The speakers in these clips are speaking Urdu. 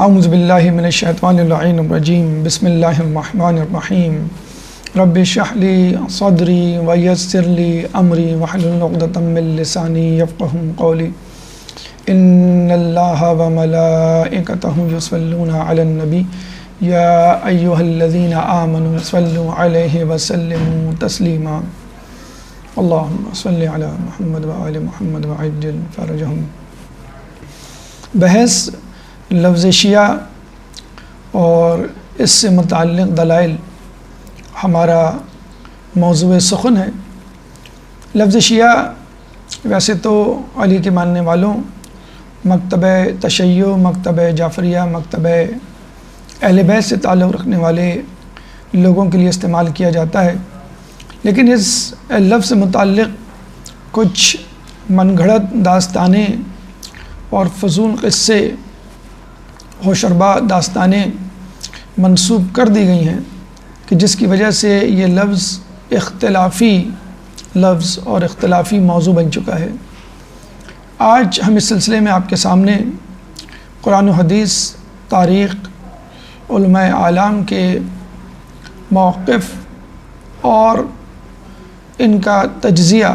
اعوذ باللہ من الشیطان اللعین الرجیم بسم اللہ الرحمن الرحیم رب اشرح لی صدری ویسر لی امری واحلل عقدۃ من لسانی یفقہوا قولی ان اللہ وملائکتہ یصلون علی النبی یا ایہا الذین آمنوا صلوا علیہ وسلموا تسلیما اللہم صلی علی محمد وآل محمد وعجل فرجہم۔ بحث لفظ شیعہ اور اس سے متعلق دلائل ہمارا موضوع سخن ہے۔ لفظ شیعہ ویسے تو علی کے ماننے والوں، مکتبہ تشیع، مکتبہ جعفریہ، مکتبہ اہل بیت سے تعلق رکھنے والے لوگوں کے لیے استعمال کیا جاتا ہے، لیکن اس لفظ سے متعلق کچھ من گھڑت داستانیں اور فضول قصے ہوشربا داستانیں منسوب کر دی گئی ہیں کہ جس کی وجہ سے یہ لفظ اختلافی لفظ اور اختلافی موضوع بن چکا ہے۔ آج ہم اس سلسلے میں آپ کے سامنے قرآن و حدیث، تاریخ، علماء اعلام کے موقف اور ان کا تجزیہ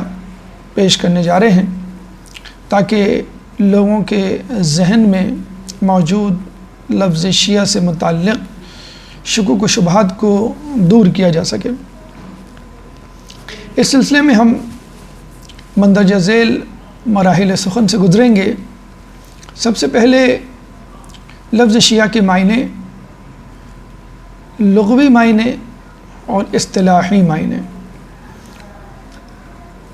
پیش کرنے جا رہے ہیں تاکہ لوگوں کے ذہن میں موجود لفظ شیعہ سے متعلق شکوک و شبہات کو دور کیا جا سکے۔ اس سلسلے میں ہم مندرجہ ذیل مراحل سخن سے گزریں گے۔ سب سے پہلے لفظ شیعہ کے معنی، لغوی معنی اور اصطلاحی معنی۔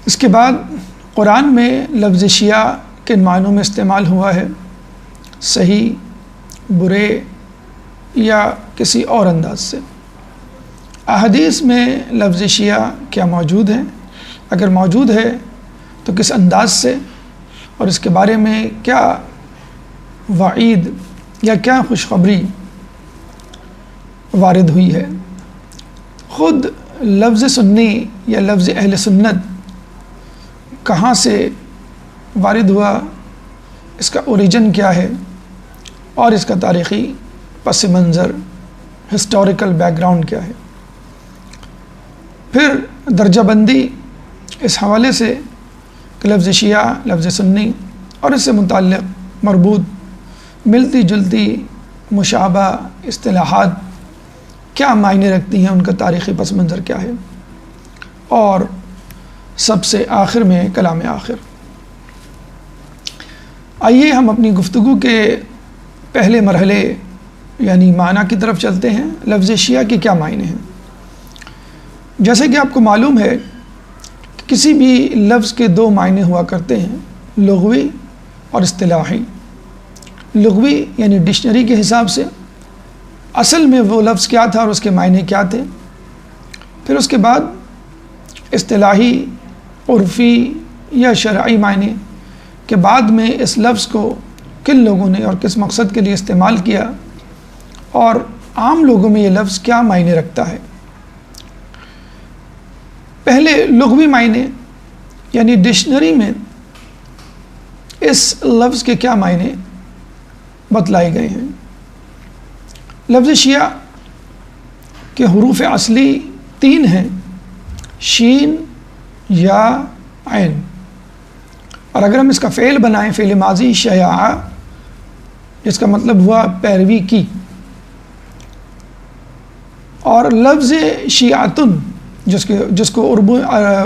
اس کے بعد قرآن میں لفظ شیعہ کن معنوں میں استعمال ہوا ہے، صحیح، برے یا کسی اور انداز سے۔ احادیث میں لفظ شیعہ کیا موجود ہے، اگر موجود ہے تو کس انداز سے، اور اس کے بارے میں کیا وعید یا کیا خوشخبری وارد ہوئی ہے۔ خود لفظ سنی یا لفظ اہل سنت کہاں سے وارد ہوا، اس کا اوریجن کیا ہے اور اس کا تاریخی پس منظر، ہسٹوریکل بیک گراؤنڈ کیا ہے۔ پھر درجہ بندی اس حوالے سے کہ لفظ شیعہ، لفظ سنی اور اس سے متعلق مربوط ملتی جلتی مشابہ اصطلاحات کیا معنی رکھتی ہیں، ان کا تاریخی پس منظر کیا ہے، اور سب سے آخر میں کلام آخر۔ آئیے ہم اپنی گفتگو کے پہلے مرحلے یعنی معنی کی طرف چلتے ہیں۔ لفظ شیعہ کے کیا معنی ہیں؟ جیسے کہ آپ کو معلوم ہے کہ کسی بھی لفظ کے دو معنی ہوا کرتے ہیں، لغوی اور اصطلاحی۔ لغوی یعنی ڈکشنری کے حساب سے اصل میں وہ لفظ کیا تھا اور اس کے معنی کیا تھے۔ پھر اس کے بعد اصطلاحی، عرفی یا شرعی معنی کہ بعد میں اس لفظ کو کن لوگوں نے اور کس مقصد کے لیے استعمال کیا، اور عام لوگوں میں یہ لفظ کیا معنی رکھتا ہے۔ پہلے لغوی معنی یعنی ڈکشنری میں اس لفظ کے کیا معنی بتلائے گئے ہیں۔ لفظ شیعہ کے حروف اصلی 3 ہیں، شین، یا، عین، اور اگر ہم اس کا فعل بنائیں، فعل ماضی شیعہ، جس کا مطلب ہوا پیروی کی، اور لفظ شیعتن جس کو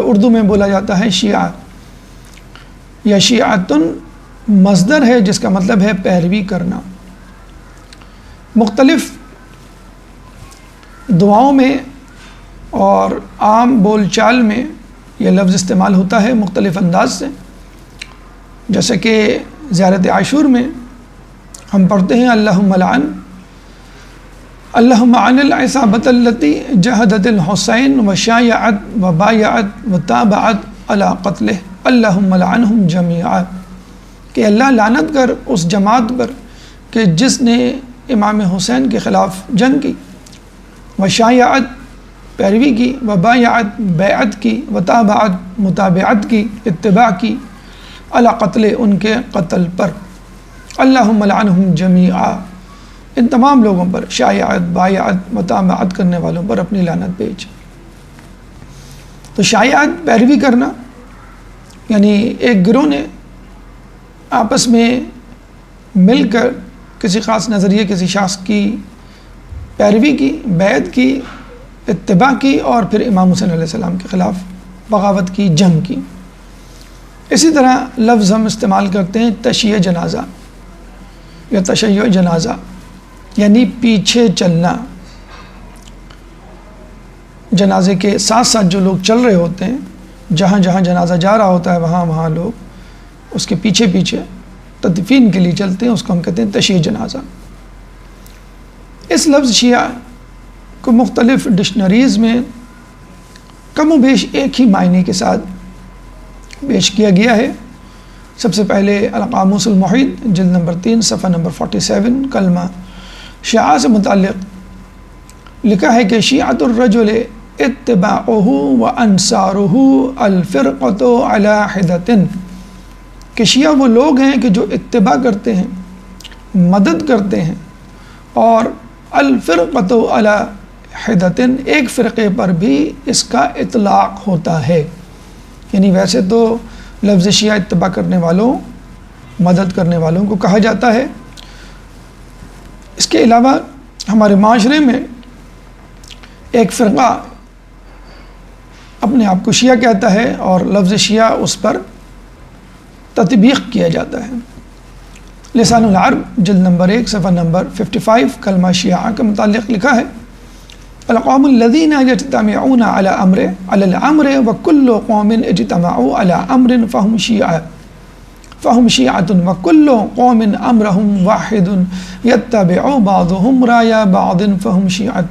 اردو میں بولا جاتا ہے شیعہ، یا شیعتن مصدر ہے جس کا مطلب ہے پیروی کرنا۔ مختلف دعاؤں میں اور عام بول چال میں یہ لفظ استعمال ہوتا ہے مختلف انداز سے، جیسے کہ زیارت عاشور میں ہم پڑھتے ہیں اللہم عن العصابۃ التی جہدت الحسین وشایعت وبایعت وتابعت علی قتلہ اللہم لعنہم جمیعا، کہ اللہ لعنت کر اس جماعت پر کہ جس نے امام حسین کے خلاف جنگ کی، وشایعت پیروی کی، وبایعت بیعت کی، وتابعت متابعت کی، اتباع کی، علی قتل ان کے قتل پر، اللہم لعنہم جمیعا، ان تمام لوگوں پر شایعت، بایعت، متابعت کرنے والوں پر اپنی لعنت بھیج۔ تو شایعت پیروی کرنا، یعنی ایک گروہ نے آپس میں مل کر کسی خاص نظریے، کسی شخص کی پیروی کی، بیعت کی، اتباع کی، اور پھر امام حسین علیہ السلام کے خلاف بغاوت کی، جنگ کی۔ اسی طرح لفظ ہم استعمال کرتے ہیں تشیع جنازہ یا تشیع جنازہ، یعنی پیچھے چلنا۔ جنازے کے ساتھ ساتھ جو لوگ چل رہے ہوتے ہیں، جہاں جہاں جنازہ جا رہا ہوتا ہے وہاں وہاں لوگ اس کے پیچھے پیچھے تدفین کے لیے چلتے ہیں، اس کو ہم کہتے ہیں تشیع جنازہ۔ اس لفظ شیعہ کو مختلف ڈکشنریز میں کم و بیش ایک ہی معنی کے ساتھ پیش کیا گیا ہے۔ سب سے پہلے القاموس المحیط جلد نمبر 3 صفحہ نمبر 47 کلمہ شیعہ سے متعلق لکھا ہے کہ شیعۃ الرجل اتباعہ و انصارہ الفرقۃ علی حدۃ، کہ شیعہ وہ لوگ ہیں کہ جو اتباع کرتے ہیں، مدد کرتے ہیں، اور الفرقۃ علی حدۃ، ایک فرقے پر بھی اس کا اطلاق ہوتا ہے۔ یعنی ویسے تو لفظ شیعہ اتباع کرنے والوں، مدد کرنے والوں کو کہا جاتا ہے۔ اس کے علاوہ ہمارے معاشرے میں ایک فرقہ اپنے آپ کو شیعہ کہتا ہے اور لفظ شیعہ اس پر تطبیق کیا جاتا ہے۔ لسان العرب جلد نمبر 1 صفحہ نمبر 55 کلمہ شیعہ کے متعلق لکھا ہے القوم الذین یجتمعون علی الامر وکل قوم اجتمعوا علی امر فهم شیعۃ وکل قوم امرهم واحد یتبع بعضهم رایا بعض فهم شیعۃ،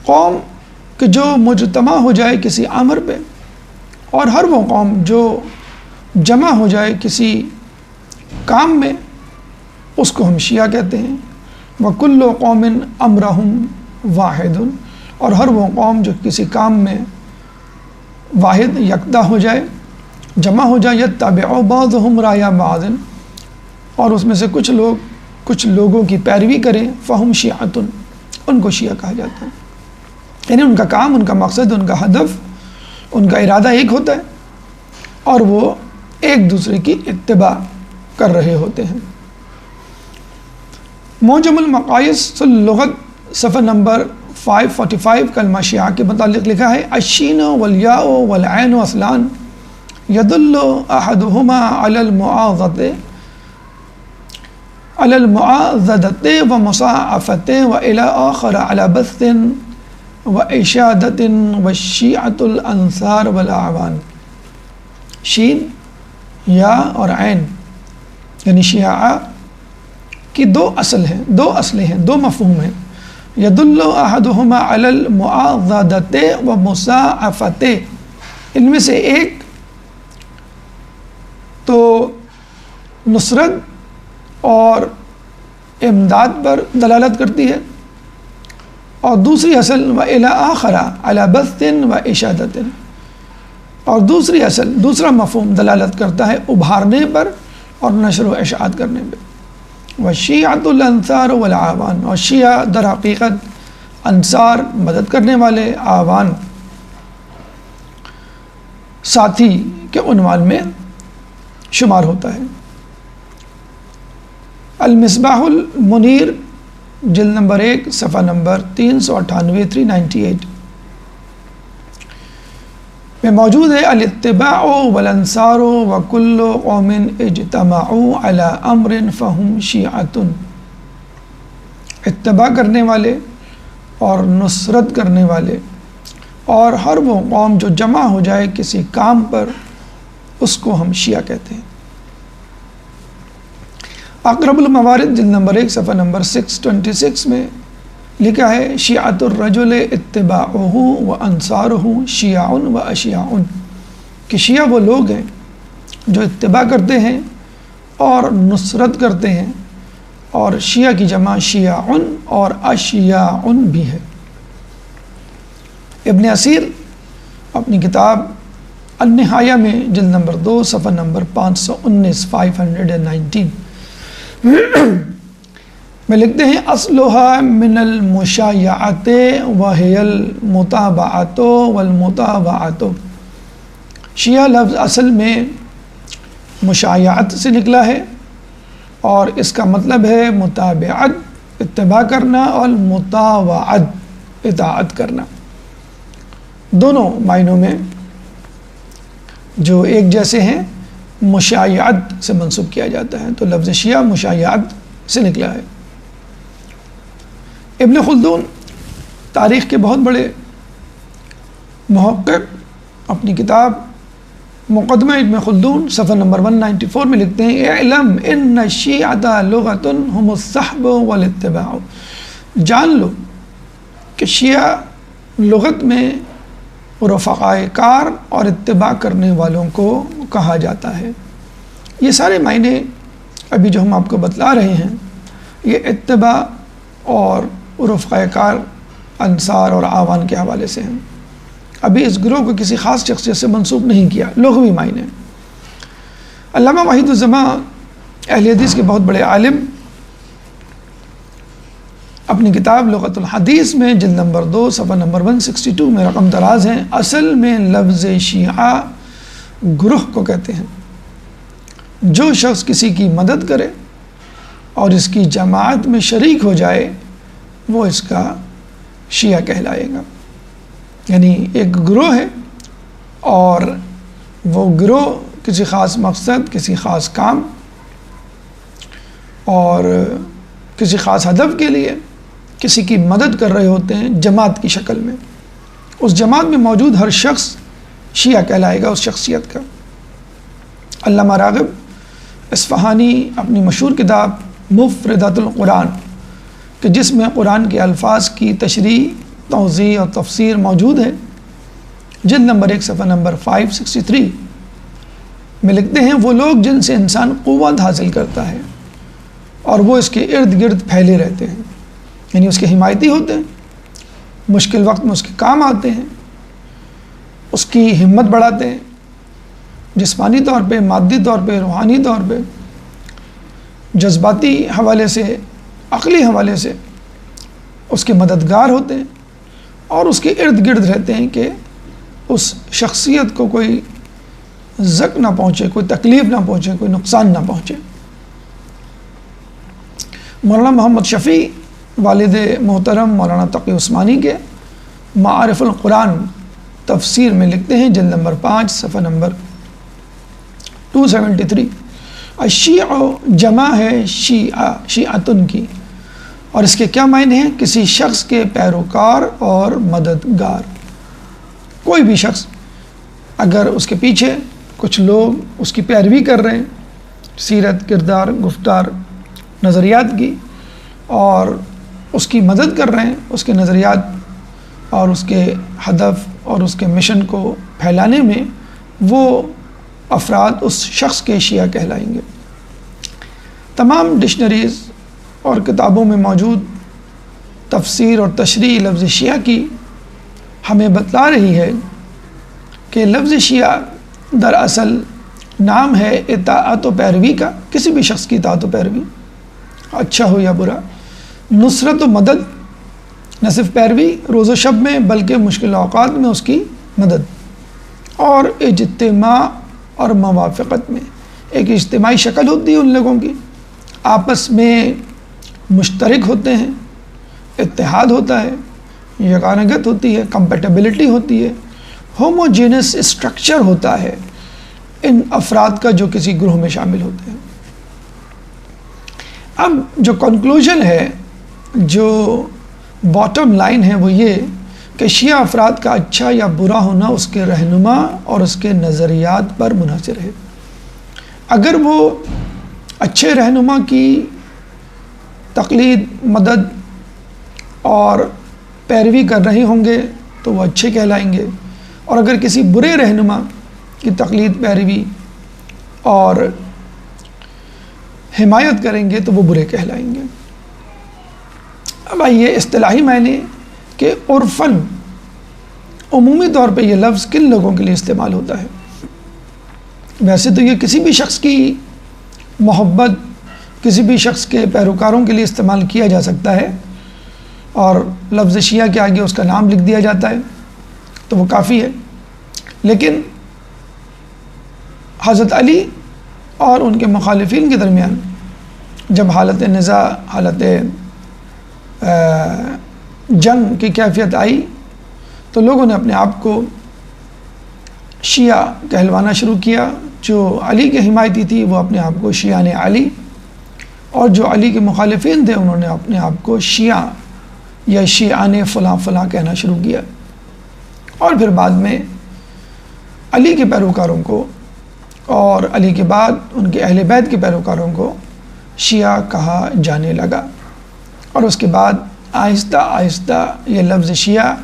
قوم کہ جو مجتمع ہو جائے کسی امر پہ، اور ہر وہ قوم جو جمع ہو جائے کسی کام میں، اس کو ہم شیعہ کہتے ہیں۔ وَكُلُّ قَوْمٍ أَمْرَهُمْ وَاحِدٌ، اور ہر وہ قوم جو کسی کام میں واحد یکتا ہو جائے، جمع ہو جائے، يَتَّبِعُ بَعْضُهُمْ رَأْيَ بَعْضٍ، اور اس میں سے کچھ لوگوں کی پیروی کریں، فَهُمْ شِيعَةٌ، ان کو شیعہ کہا جاتا ہے۔ یعنی ان کا کام، ان کا مقصد، ان کا ہدف، ان کا ارادہ ایک ہوتا ہے اور وہ ایک دوسرے کی اتباع کر رہے ہوتے ہیں۔ معجم المقایس اللغت صفحہ نمبر 545 کلمہ شیعہ کے متعلق لکھا ہے الشین والیاء والعین اصلان یدل احدہما علی المعاضدۃ ومصاعفۃ والی آخر علی بث واشادۃ والشیعۃ الانصار والاعوان۔ شین، یا اور عین یعنی شیعہ کی دو اصلیں ہیں، دو مفہوم ہیں۔ یدل احدہما علی المعاضدۃ ومصاعفۃ، ان میں سے ایک تو نصرت اور امداد پر دلالت کرتی ہے، اور دوسری اصل وإلی آخر علی بث واشادۃ، اور دوسری اصل، دوسرا مفہوم دلالت کرتا ہے ابھارنے پر اور نشر و اشاعت کرنے پہ۔ وشیعۃ الانصار والاعوان، اور شیعہ در حقیقت انصار مدد کرنے والے، اعوان ساتھی کے عنوان میں شمار ہوتا ہے۔ المصباح المنیر جلد نمبر 1 صفحہ نمبر 398 398 میں موجود ہے الاتباع والانصار وکل قوم اجتمعوا علی امر فهم شیعۃ، اتباع کرنے والے اور نصرت کرنے والے، اور ہر وہ قوم جو جمع ہو جائے کسی کام پر، اس کو ہم شیعہ کہتے ہیں۔ اقرب الموارد جلد نمبر 1 صفحہ نمبر 626 میں لکھا ہے شیعۃ الرجل اتباعہ و انصارہ شیعہ و اشیاء، کہ شیعہ وہ لوگ ہیں جو اتباع کرتے ہیں اور نصرت کرتے ہیں، اور شیعہ کی جمع شیعہ اور اشیاء بھی ہے۔ ابن اسیر اپنی کتاب النہایہ میں جلد نمبر 2 صفحہ نمبر 519 میں لکھتے ہیں اصلها من المشایعت وهي المتابعت والمتابعت، شیعہ لفظ اصل میں مشایعت سے نکلا ہے اور اس کا مطلب ہے متابعت اتباع کرنا اور متابعت اطاعت کرنا، دونوں معنوں میں جو ایک جیسے ہیں مشایعت سے منسوب کیا جاتا ہے، تو لفظ شیعہ مشایعت سے نکلا ہے۔ ابن خلدون تاریخ کے بہت بڑے محقق اپنی کتاب مقدمہ ابن خلدون صفحہ نمبر 194 میں لکھتے ہیں اعلم ان الشیعۃ لغۃ هم الصحب والاتباع، جان لو کہ شیعہ لغت میں رفقائے کار اور اتباع کرنے والوں کو کہا جاتا ہے۔ یہ سارے معنی ابھی جو ہم آپ کو بتلا رہے ہیں یہ اتباع اور رفقائے کار انصار اور اعوان کے حوالے سے ہیں، ابھی اس گروہ کو کسی خاص شخصیت سے منسوب نہیں کیا، لغوی معنی۔ علامہ وحید الزمان اہل حدیث کے بہت بڑے عالم اپنی کتاب لغت الحدیث میں جلد نمبر 2 صفحہ نمبر 162 میں رقم دراز ہیں، اصل میں لفظ شیعہ گروہ کو کہتے ہیں، جو شخص کسی کی مدد کرے اور اس کی جماعت میں شریک ہو جائے وہ اس کا شیعہ کہلائے گا، یعنی ایک گروہ ہے اور وہ گروہ کسی خاص مقصد، کسی خاص کام اور کسی خاص ہدف کے لیے کسی کی مدد کر رہے ہوتے ہیں جماعت کی شکل میں، اس جماعت میں موجود ہر شخص شیعہ کہلائے گا اس شخصیت کا۔ علامہ راغب اصفہانی اپنی مشہور کتاب مفردات القرآن کہ جس میں قرآن کے الفاظ کی تشریح، توضیح اور تفسیر موجود ہے، جلد نمبر 1 صفحہ نمبر 563 میں لکھتے ہیں وہ لوگ جن سے انسان قوت حاصل کرتا ہے اور وہ اس کے ارد گرد پھیلے رہتے ہیں، یعنی اس کے حمایتی ہوتے ہیں، مشکل وقت میں اس کے کام آتے ہیں، اس کی ہمت بڑھاتے ہیں، جسمانی طور پہ، مادی طور پہ، روحانی طور پہ، جذباتی حوالے سے، عقلی حوالے سے اس کے مددگار ہوتے ہیں اور اس کے ارد گرد رہتے ہیں کہ اس شخصیت کو کوئی زک نہ پہنچے، کوئی تکلیف نہ پہنچے، کوئی نقصان نہ پہنچے۔ مولانا محمد شفیع والد محترم مولانا تقی عثمانی کے معارف القرآن تفسیر میں لکھتے ہیں جلد نمبر 5 صفحہ نمبر 273 الشیع جمع ہے شیعتن کی، اور اس کے کیا معنی ہیں؟ کسی شخص کے پیروکار اور مددگار، کوئی بھی شخص اگر اس کے پیچھے کچھ لوگ اس کی پیروی کر رہے ہیں سیرت، کردار، گفتار، نظریات کی، اور اس کی مدد کر رہے ہیں اس کے نظریات اور اس کے ہدف اور اس کے مشن کو پھیلانے میں، وہ افراد اس شخص کے شیعہ کہلائیں گے۔ تمام ڈکشنریز اور کتابوں میں موجود تفسیر اور تشریح لفظ شیعہ کی ہمیں بتلا رہی ہے کہ لفظ شیعہ دراصل نام ہے اطاعت و پیروی کا، کسی بھی شخص کی اطاعت و پیروی، اچھا ہو یا برا، نصرت و مدد، نہ صرف پیروی روز و شب میں بلکہ مشکل اوقات میں اس کی مدد، اور اجتماع اور موافقت میں، ایک اجتماعی شکل ہوتی ہے ان لوگوں کی، آپس میں مشترک ہوتے ہیں، اتحاد ہوتا ہے، یگانگت ہوتی ہے، کمپیٹیبلٹی ہوتی ہے، ہوموجینس اسٹرکچر ہوتا ہے ان افراد کا جو کسی گروہ میں شامل ہوتے ہیں۔ اب جو کنکلوژن ہے، جو باٹم لائن ہے، وہ یہ کہ شیعہ افراد کا اچھا یا برا ہونا اس کے رہنما اور اس کے نظریات پر منحصر ہے۔ اگر وہ اچھے رہنما کی تقلید، مدد اور پیروی کر رہے ہوں گے تو وہ اچھے کہلائیں گے، اور اگر کسی برے رہنما کی تقلید، پیروی اور حمایت کریں گے تو وہ برے کہلائیں گے۔ اب آئیے اصطلاحی معنی کہ عرفاً عمومی طور پہ یہ لفظ کن لوگوں کے لیے استعمال ہوتا ہے؟ ویسے تو یہ کسی بھی شخص کی محبت کسی بھی شخص کے پیروکاروں کے لیے استعمال کیا جا سکتا ہے اور لفظ شیعہ کے آگے اس کا نام لکھ دیا جاتا ہے تو وہ کافی ہے. لیکن حضرت علی اور ان کے مخالفین کے درمیان جب حالت نزاع، حالت جنگ کی کیفیت آئی تو لوگوں نے اپنے آپ کو شیعہ کہلوانا شروع کیا. جو علی کے حمایتی تھی وہ اپنے آپ کو شیعان علی، اور جو علی کے مخالفین تھے انہوں نے اپنے آپ کو شیعہ یا شیعان فلاں فلاں کہنا شروع کیا. اور پھر بعد میں علی کے پیروکاروں کو اور علی کے بعد ان کے اہل بیت کے پیروکاروں کو شیعہ کہا جانے لگا، اور اس کے بعد آہستہ آہستہ یہ لفظ شیعہ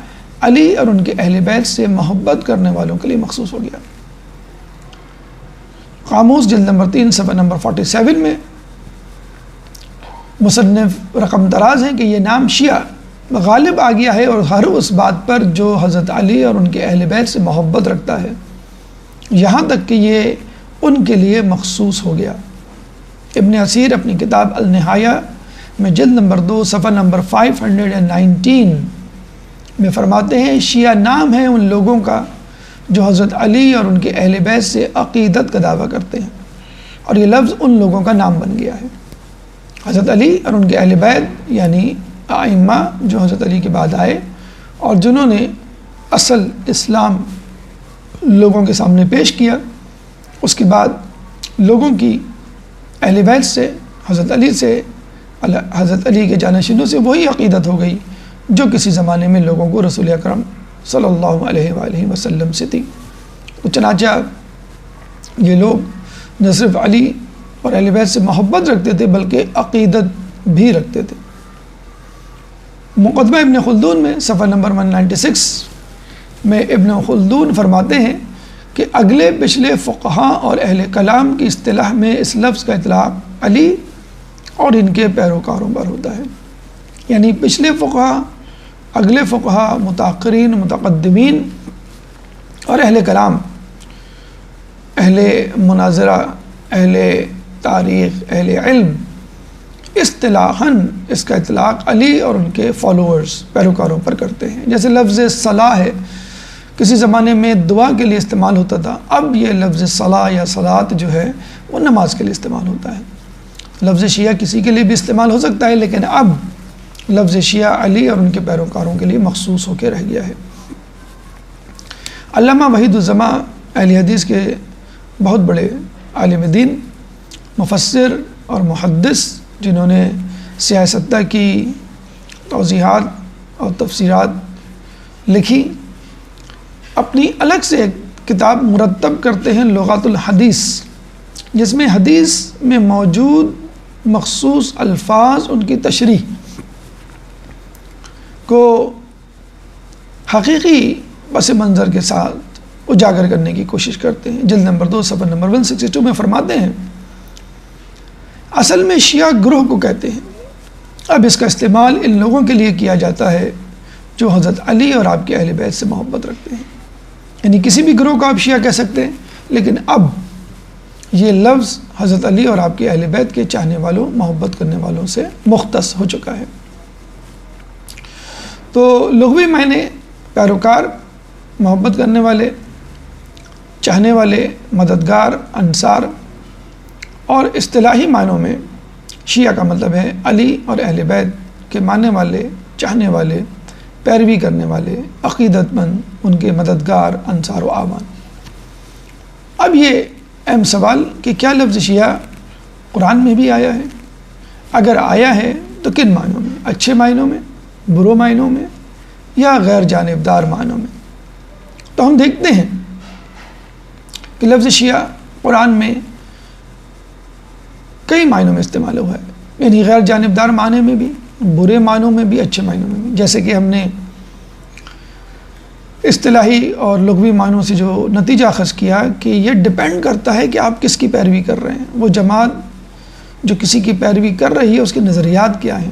علی اور ان کے اہل بیت سے محبت کرنے والوں کے لیے مخصوص ہو گیا. قاموس جلد نمبر 3 صفحہ نمبر 47 میں مصنف رقم دراز ہے کہ یہ نام شیعہ غالب آ گیا ہے اور ہر اس بات پر جو حضرت علی اور ان کے اہل بیت سے محبت رکھتا ہے، یہاں تک کہ یہ ان کے لیے مخصوص ہو گیا. ابن اسیر اپنی کتاب النہایہ میں جلد نمبر 2 صفحہ نمبر 519 میں فرماتے ہیں شیعہ نام ہے ان لوگوں کا جو حضرت علی اور ان کے اہل بیت سے عقیدت کا دعویٰ کرتے ہیں، اور یہ لفظ ان لوگوں کا نام بن گیا ہے. حضرت علی اور ان کے اہل بیت یعنی ائمہ جو حضرت علی کے بعد آئے اور جنہوں نے اصل اسلام لوگوں کے سامنے پیش کیا، اس کے بعد لوگوں کی اہل بیت سے حضرت علی کے جانشینوں سے وہی عقیدت ہو گئی جو کسی زمانے میں لوگوں کو رسول اکرم صلی اللہ علیہ وآلہ وسلم سے تھی. تو چنانچہ یہ لوگ نہ صرف علی اور اہل بیت سے محبت رکھتے تھے بلکہ عقیدت بھی رکھتے تھے. مقدمہ ابن خلدون میں صفحہ نمبر 196 میں ابن خلدون فرماتے ہیں کہ اگلے پچھلے فقہاء اور اہل کلام کی اصطلاح میں اس لفظ کا اطلاق علی اور ان کے پیروکاروں پر ہوتا ہے. یعنی پچھلے فقہاء، اگلے فقہاء، متاخرین، متقدمین اور اہل کلام، اہل مناظرہ، اہل تاریخ، اہل علم اصطلاحاً اس کا اطلاق علی اور ان کے فالوورز، پیروکاروں پر کرتے ہیں. جیسے لفظ صلاح ہے، کسی زمانے میں دعا کے لیے استعمال ہوتا تھا، اب یہ لفظ صلاح یا صلاۃ جو ہے وہ نماز کے لیے استعمال ہوتا ہے. لفظ شیعہ کسی کے لیے بھی استعمال ہو سکتا ہے، لیکن اب لفظ شیعہ علی اور ان کے پیروکاروں کے لیے مخصوص ہو کے رہ گیا ہے. علامہ وحید الزماں اہل حدیث کے بہت بڑے عالم دین، مفسر اور محدث، جنہوں نے سیاہ ستہ کی توضیحات اور تفسیرات لکھی، اپنی الگ سے ایک کتاب مرتب کرتے ہیں لغات الحدیث، جس میں حدیث میں موجود مخصوص الفاظ، ان کی تشریح کو حقیقی پس منظر کے ساتھ اجاگر کرنے کی کوشش کرتے ہیں. جلد نمبر 2 صفحہ نمبر 162 میں فرماتے ہیں اصل میں شیعہ گروہ کو کہتے ہیں. اب اس کا استعمال ان لوگوں کے لیے کیا جاتا ہے جو حضرت علی اور آپ کے اہل بیت سے محبت رکھتے ہیں. یعنی کسی بھی گروہ کو آپ شیعہ کہہ سکتے ہیں، لیکن اب یہ لفظ حضرت علی اور آپ کے اہل بیت کے چاہنے والوں، محبت کرنے والوں سے مختص ہو چکا ہے. تو لغوی معنی پیروکار، محبت کرنے والے، چاہنے والے، مددگار، انصار، اور اصطلاحی معنوں میں شیعہ کا مطلب ہے علی اور اہل بیت کے ماننے والے، چاہنے والے، پیروی کرنے والے، عقیدت مند، ان کے مددگار، انصار و اعوان. اب یہ اہم سوال کہ کیا لفظ شیعہ قرآن میں بھی آیا ہے؟ اگر آیا ہے تو کن معنوں میں؟ اچھے معنوں میں، برے معنوں میں، یا غیر جانبدار معنوں میں؟ تو ہم دیکھتے ہیں کہ لفظ شیعہ قرآن میں کئی معنوں میں استعمال ہوا ہے، یعنی غیر جانبدار معنی میں بھی، برے معنوں میں بھی، اچھے معنوں میں بھی. جیسے کہ ہم نے اصطلاحی اور لغوی معنوں سے جو نتیجہ اخذ کیا کہ یہ ڈپینڈ کرتا ہے کہ آپ کس کی پیروی کر رہے ہیں. وہ جماعت جو کسی کی پیروی کر رہی ہے اس کے نظریات کیا ہیں.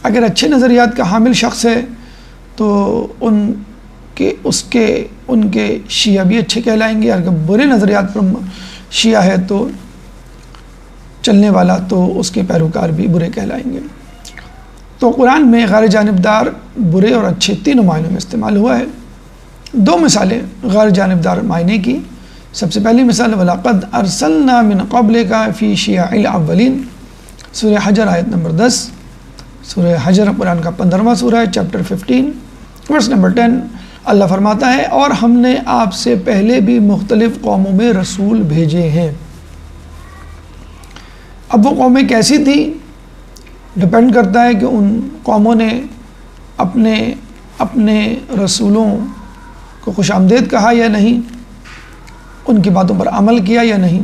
اگر اچھے نظریات کا حامل شخص ہے تو ان کے شیعہ بھی اچھے کہلائیں گے. اگر برے نظریات پر شیعہ ہے تو چلنے والا تو اس کے پیروکار بھی برے کہلائیں گے۔ تو قرآن میں غیر جانبدار برے اور اچھے تینوں معنوں میں استعمال ہوا ہے۔ دو مثالیں غیر جانبدار معنی کی۔ سب سے پہلی مثال وَلَقَدْ أَرْسَلْنَا مِنْ قَبْلِكَ فِي شِيَعِ الْأَوَّلِينَ، سورہ حجر آیت نمبر 10۔ سورہ حجر قرآن کا 15واں سورہ ہے، چیپٹر 15 ورس نمبر 10۔ اللہ فرماتا ہے اور ہم نے آپ سے پہلے بھی مختلف قوموں میں رسول بھیجے ہیں۔ اب وہ قومیں کیسی تھیں ڈپینڈ کرتا ہے کہ ان قوموں نے اپنے رسولوں کو خوش آمدید کہا یا نہیں، ان کی باتوں پر عمل کیا یا نہیں،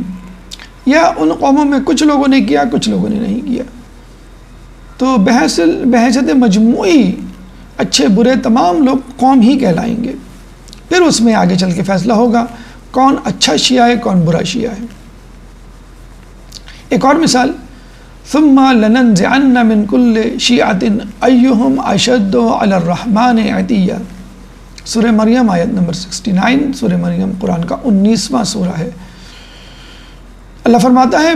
یا ان قوموں میں کچھ لوگوں نے کیا کچھ لوگوں نے نہیں کیا۔ تو بحیثیت مجموعی اچھے برے تمام لوگ قوم ہی کہلائیں گے۔ پھر اس میں آگے چل کے فیصلہ ہوگا کون اچھا شیعہ ہے کون برا شیعہ ہے۔ ایک اور مثال ثم لننزعن من كل شیعة ایہم اشد علی الرحمن عتیا، سورہ مریم آیت نمبر 69۔ سورہ مریم قرآن کا 19واں سورہ ہے۔ اللہ فرماتا ہے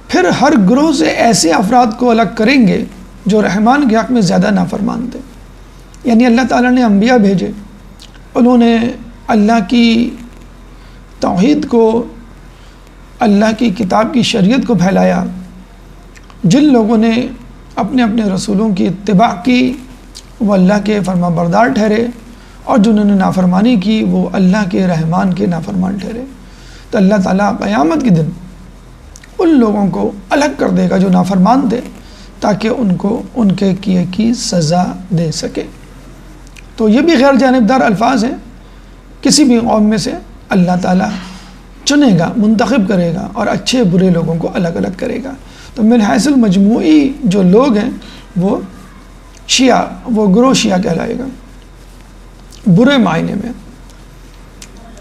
پھر ہر گروہ سے ایسے افراد کو الگ کریں گے جو رحمان کے حق میں زیادہ نافرمان تھے۔ یعنی اللہ تعالیٰ نے انبیاء بھیجے، انہوں نے اللہ کی توحید کو، اللہ کی کتاب کی شریعت کو پھیلایا۔ جن لوگوں نے اپنے اپنے رسولوں کی اتباع کی وہ اللہ کے فرما بردار ٹھہرے، اور جنہوں نے نافرمانی کی وہ اللہ کے رحمان کے نافرمان ٹھہرے۔ تو اللہ تعالیٰ قیامت کے دن ان لوگوں کو الگ کر دے گا جو نافرمان تھے، تاکہ ان کو ان کے کیے کی سزا دے سکے۔ تو یہ بھی غیر جانبدار الفاظ ہیں۔ کسی بھی قوم میں سے اللہ تعالیٰ چنے گا، منتخب کرے گا اور اچھے برے لوگوں کو الگ الگ کرے گا۔ تو من حیث المجموعی جو لوگ ہیں وہ شیعہ، وہ گروہ شیعہ کہلائے گا برے معنی میں۔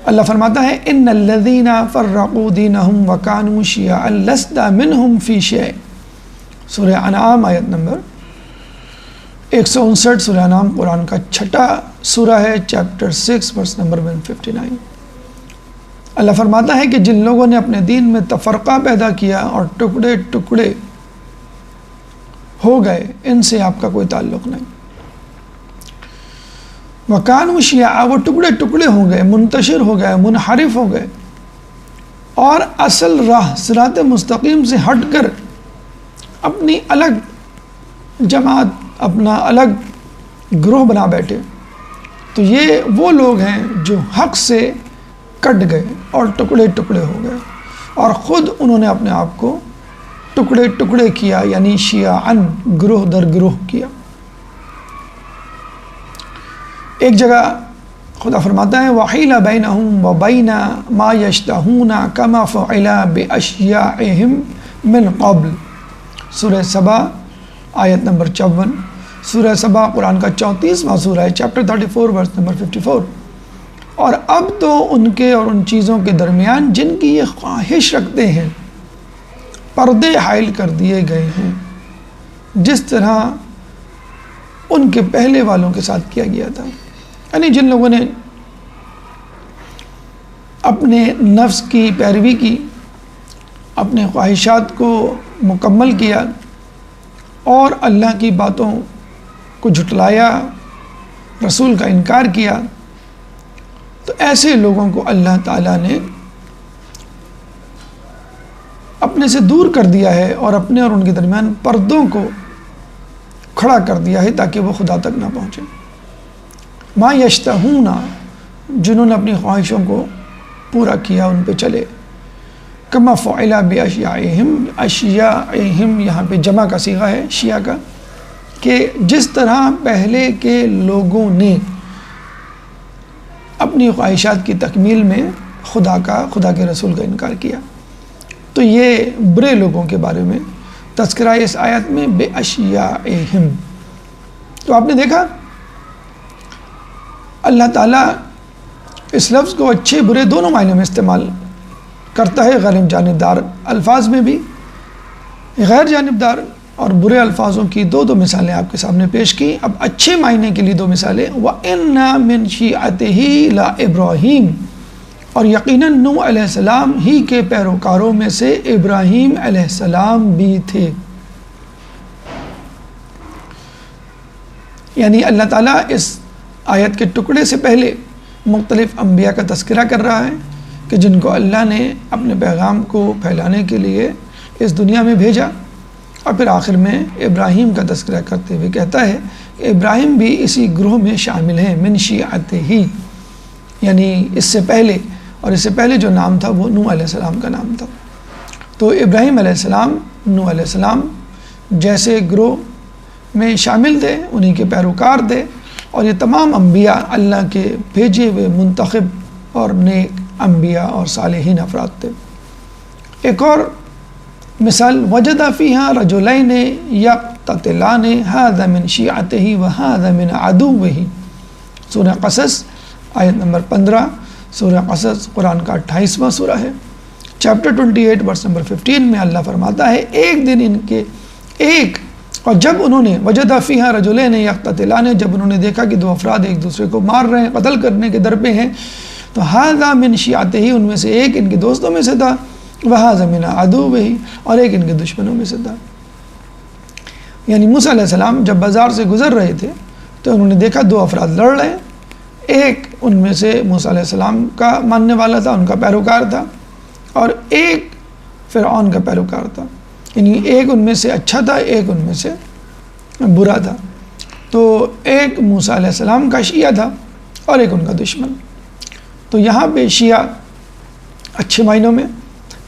اللہ فرماتا ہے ان الذین فرقوا دینہم وکانوا شیعا لست منہم فی شیء، سورہ انعام آیت نمبر 159۔ سورہ انعام قرآن کا 6واں سورہ ہے، چیپٹر 6 ورس نمبر 159۔ اللہ فرماتا ہے کہ جن لوگوں نے اپنے دین میں تفرقہ پیدا کیا اور ٹکڑے ٹکڑے ہو گئے، ان سے آپ کا کوئی تعلق نہیں۔ وَكَانُوا شِيَعًا، وہ ٹکڑے ٹکڑے ہو گئے، منتشر ہو گئے، منحرف ہو گئے، اور اصل راہ صراط مستقیم سے ہٹ کر اپنی الگ جماعت، اپنا الگ گروہ بنا بیٹھے۔ تو یہ وہ لوگ ہیں جو حق سے کٹ گئے اور ٹکڑے ٹکڑے ہو گئے، اور خود انہوں نے اپنے آپ کو ٹکڑے ٹکڑے کیا، یعنی شیعاً گروہ در گروہ کیا۔ ایک جگہ خدا فرماتا ہے وَحِيلَ بَيْنَهُمْ وَبَيْنَ مَا يَشْتَهُونَ كَمَا فُعِلَ بِأَشْيَاعِهِمْ مِنْ قَبْلِ، سورہ سبا آیت نمبر 54۔ سورہ سبا قرآن کا 34واں سورہ ہے، چیپٹر 34 ورس نمبر 54۔ اور اب تو ان کے اور ان چیزوں کے درمیان جن کی یہ خواہش رکھتے ہیں پردے حائل کر دیے گئے ہیں، جس طرح ان کے پہلے والوں کے ساتھ کیا گیا تھا۔ یعنی جن لوگوں نے اپنے نفس کی پیروی کی، اپنے خواہشات کو مکمل کیا اور اللہ کی باتوں کو جھٹلایا، رسول کا انکار کیا، تو ایسے لوگوں کو اللہ تعالیٰ نے اپنے سے دور کر دیا ہے اور اپنے اور ان کے درمیان پردوں کو کھڑا کر دیا ہے تاکہ وہ خدا تک نہ پہنچے۔ ما یشتہون، جنہوں نے اپنی خواہشوں کو پورا کیا ان پہ چلے۔ کما فعل باشیاءہم، اشیاءہم یہاں پہ جمع کا صیغہ ہے شیعہ کا، کہ جس طرح پہلے کے لوگوں نے اپنی خواہشات کی تکمیل میں خدا کے رسول کا انکار کیا۔ تو یہ برے لوگوں کے بارے میں تذکرہ اس آیت میں بے اشیاءہم۔ تو آپ نے دیکھا اللہ تعالیٰ اس لفظ کو اچھے برے دونوں معنی میں استعمال کرتا ہے، غیر جانبدار الفاظ میں بھی۔ غیر جانبدار اور برے الفاظوں کی دو مثالیں آپ کے سامنے پیش کی۔ اب اچھے معنی کے لیے دو مثالیں، وَإِنَّ مِن شِيعَتِهِ لَإِبْرَاهِيمَ اور یقیناً نوح علیہ السلام ہی کے پیروکاروں میں سے ابراہیم علیہ السلام بھی تھے۔ یعنی اللہ تعالیٰ اس آیت کے ٹکڑے سے پہلے مختلف انبیاء کا تذکرہ کر رہا ہے کہ جن کو اللہ نے اپنے پیغام کو پھیلانے کے لیے اس دنیا میں بھیجا، اور پھر آخر میں ابراہیم کا تذکرہ کرتے ہوئے کہتا ہے کہ ابراہیم بھی اسی گروہ میں شامل ہیں، من شیعتہ، یعنی اس سے پہلے، اور اس سے پہلے جو نام تھا وہ نوح علیہ السلام کا نام تھا۔ تو ابراہیم علیہ السلام، نوح علیہ السلام جیسے گروہ میں شامل تھے، انہی کے پیروکار تھے، اور یہ تمام انبیاء اللہ کے بھیجے ہوئے منتخب اور نیک انبیاء اور صالحین افراد تھے۔ ایک اور مثال، وجد فیہا رجلین یقتتلان ھذا من شیعتہ وھذا من عدوہ، سورہ قصص آیت نمبر 15، سورہ قصص قرآن کا 28واں سورہ ہے، چیپٹر 28 ورس نمبر 15 میں اللہ فرماتا ہے ایک دن ان کے اور جب انہوں نے وجد فیہا رجلین یقتتلان، جب انہوں نے دیکھا کہ دو افراد ایک دوسرے کو مار رہے ہیں، قتل کرنے کے در پہ ہیں، تو ھذا من شیعتہ، ان میں سے ایک ان کے دوستوں میں سے تھا، وھذا من عدوہ، اور ایک ان کے دشمنوں میں سے تھا۔ یعنی موسیٰ علیہ السلام جب بازار سے گزر رہے تھے تو انہوں نے دیکھا دو افراد لڑ رہے ہیں، ایک ان میں سے موسیٰ علیہ السلام کا ماننے والا تھا، ان کا پیروکار تھا، اور ایک فرعون کا پیروکار تھا، یعنی ایک ان میں سے اچھا تھا، ایک ان میں سے برا تھا۔ تو ایک موسیٰ علیہ السلام کا شیعہ تھا اور ایک ان کا دشمن۔ تو یہاں پہ شیعہ اچھے معنوں میں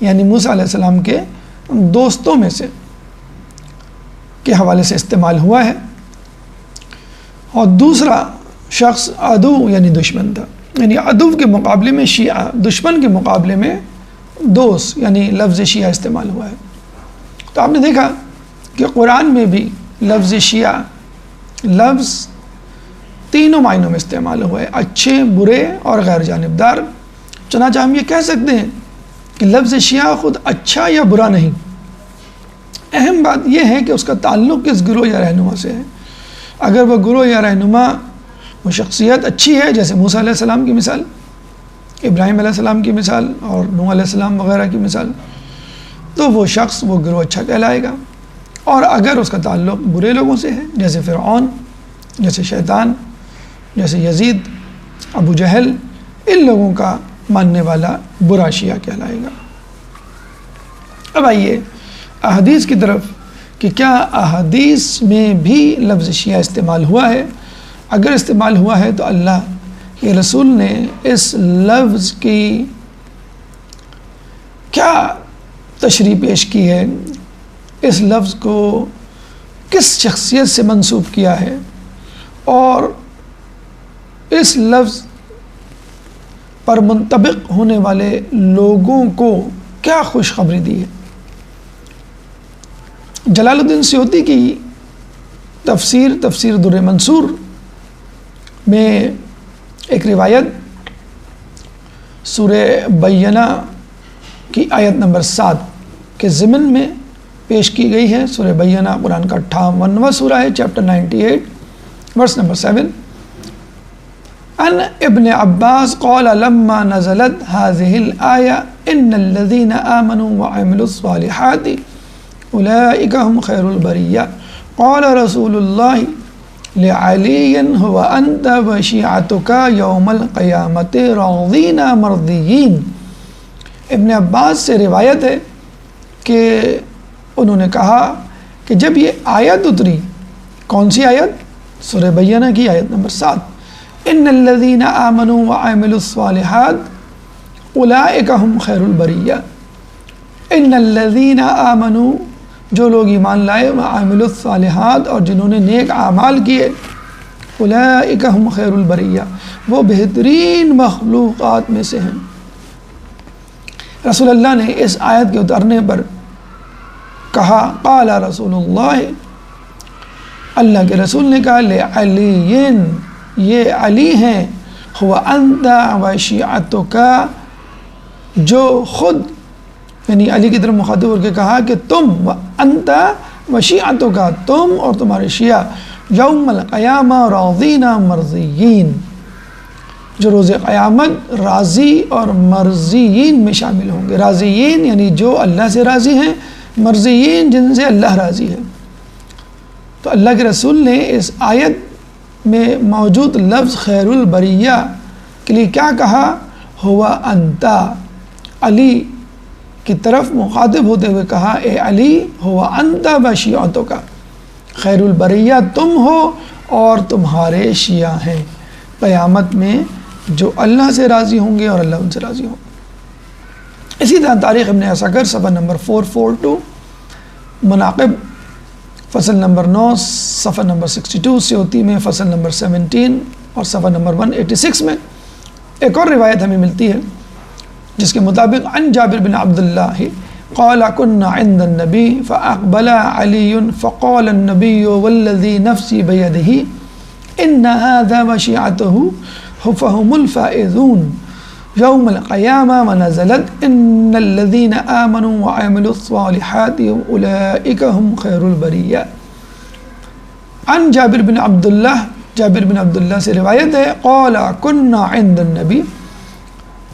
یعنی موسیٰ علیہ السلام کے دوستوں میں سے کے حوالے سے استعمال ہوا ہے، اور دوسرا شخص عدو یعنی دشمن تھا، یعنی عدو کے مقابلے میں شیعہ، دشمن کے مقابلے میں دوست، یعنی لفظ شیعہ استعمال ہوا ہے۔ تو آپ نے دیکھا کہ قرآن میں بھی لفظ شیعہ لفظ تینوں معنوں میں استعمال ہوا ہے، اچھے، برے اور غیر جانبدار۔ چنانچہ ہم یہ کہہ سکتے ہیں کہ لفظ شیعہ خود اچھا یا برا نہیں، اہم بات یہ ہے کہ اس کا تعلق کس گروہ یا رہنما سے ہے۔ اگر وہ گروہ یا رہنما، وہ شخصیت اچھی ہے، جیسے موسیٰ علیہ السلام کی مثال، ابراہیم علیہ السلام کی مثال اور نوح علیہ السلام وغیرہ کی مثال، تو وہ شخص، وہ گروہ اچھا کہلائے گا۔ اور اگر اس کا تعلق برے لوگوں سے ہے، جیسے فرعون، جیسے شیطان، جیسے یزید، ابو جہل، ان لوگوں کا ماننے والا برا شیعہ کہلائے گا۔ اب آئیے احادیث کی طرف کہ کیا احادیث میں بھی لفظ شیعہ استعمال ہوا ہے؟ اگر استعمال ہوا ہے تو اللہ کے رسول نے اس لفظ کی کیا تشریح پیش کی ہے، اس لفظ کو کس شخصیت سے منسوب کیا ہے، اور اس لفظ پر منطبق ہونے والے لوگوں کو کیا خوشخبری دی ہے۔ جلال الدین سیوطی کی تفسیر در منصور میں ایک روایت سورہ بینہ کی آیت نمبر 7 کے ضمن میں پیش کی گئی ہے۔ سورہ بینہ قرآن کا 58واں سورہ ہے، چیپٹر 98 ورس نمبر 7۔ ان ابن عباس قال لما نزلت هذه الآية ان الذين آمنوا وعملوا الصالحات اولئك هم خير البرية قال رسول الله لعلي هو انت وشيعتك يوم القيامة راضين مرضيين۔ ابن عباس سے روایت ہے کہ انہوں نے کہا کہ جب یہ آیت اتری، کون سی آیت؟ سورہ بینہ کی آیت نمبر 7، ان الذین آمنوا وعملوا الصالحات اولئک هم خیر البریہ۔ ان الذین آمنوا، جو لوگ ایمان لائے، وعملوا الصالحات، اور جنہوں نے نیک اعمال کیے، اولئک هم خیر البریہ، وہ بہترین مخلوقات میں سے ہیں۔ رسول اللہ نے اس آیت کے اترنے پر کہا، قال رسول اللہ، اللہ کے رسول نے کہا، لعلی، یہ علی ہیں، هو انت وشیعتک، جو خود، یعنی علی کی طرف مخاطب ہو کے کہا کہ تم، وانت وشیعتک، تم اور تمہارے شیعہ، یوم القیامہ راضین مرضیین، جو روز قیامت راضی اور مرضیین میں شامل ہوں گے۔ راضیین یعنی جو اللہ سے راضی ہیں، مرضیین جن سے اللہ راضی ہے۔ تو اللہ کے رسول نے اس آیت میں موجود لفظ خیر البریہ کے لیے کیا کہا؟ ہوا انتا، علی کی طرف مخاطب ہوتے ہوئے کہا، اے علی ہوا انتا و شیعتک، خیر البریہ تم ہو اور تمہارے شیعہ ہیں قیامت میں جو اللہ سے راضی ہوں گے اور اللہ ان سے راضی ہوں گے۔ اسی طرح تاریخ ابن عساکر صفحہ نمبر 442، مناقب فصل نمبر 9 صفحہ نمبر 62، سیوطی میں فصل نمبر 17 اور صفحہ نمبر 186 میں ایک اور روایت ہمیں ملتی ہے جس کے مطابق عن جابر بن عبداللہ قال كنا عند النبي فأقبل علي فقال النبي والذي نفسي بيده إن هذا وشيعته فهم الفائزون يوم القيامة ونزلت إن الذين آمنوا وعملوا الصالحات أولئك هم خير البرية۔ عن جابر بن عبداللہ، جابر بن عبداللہ سے روایت ہے، قال كنا عند النبي،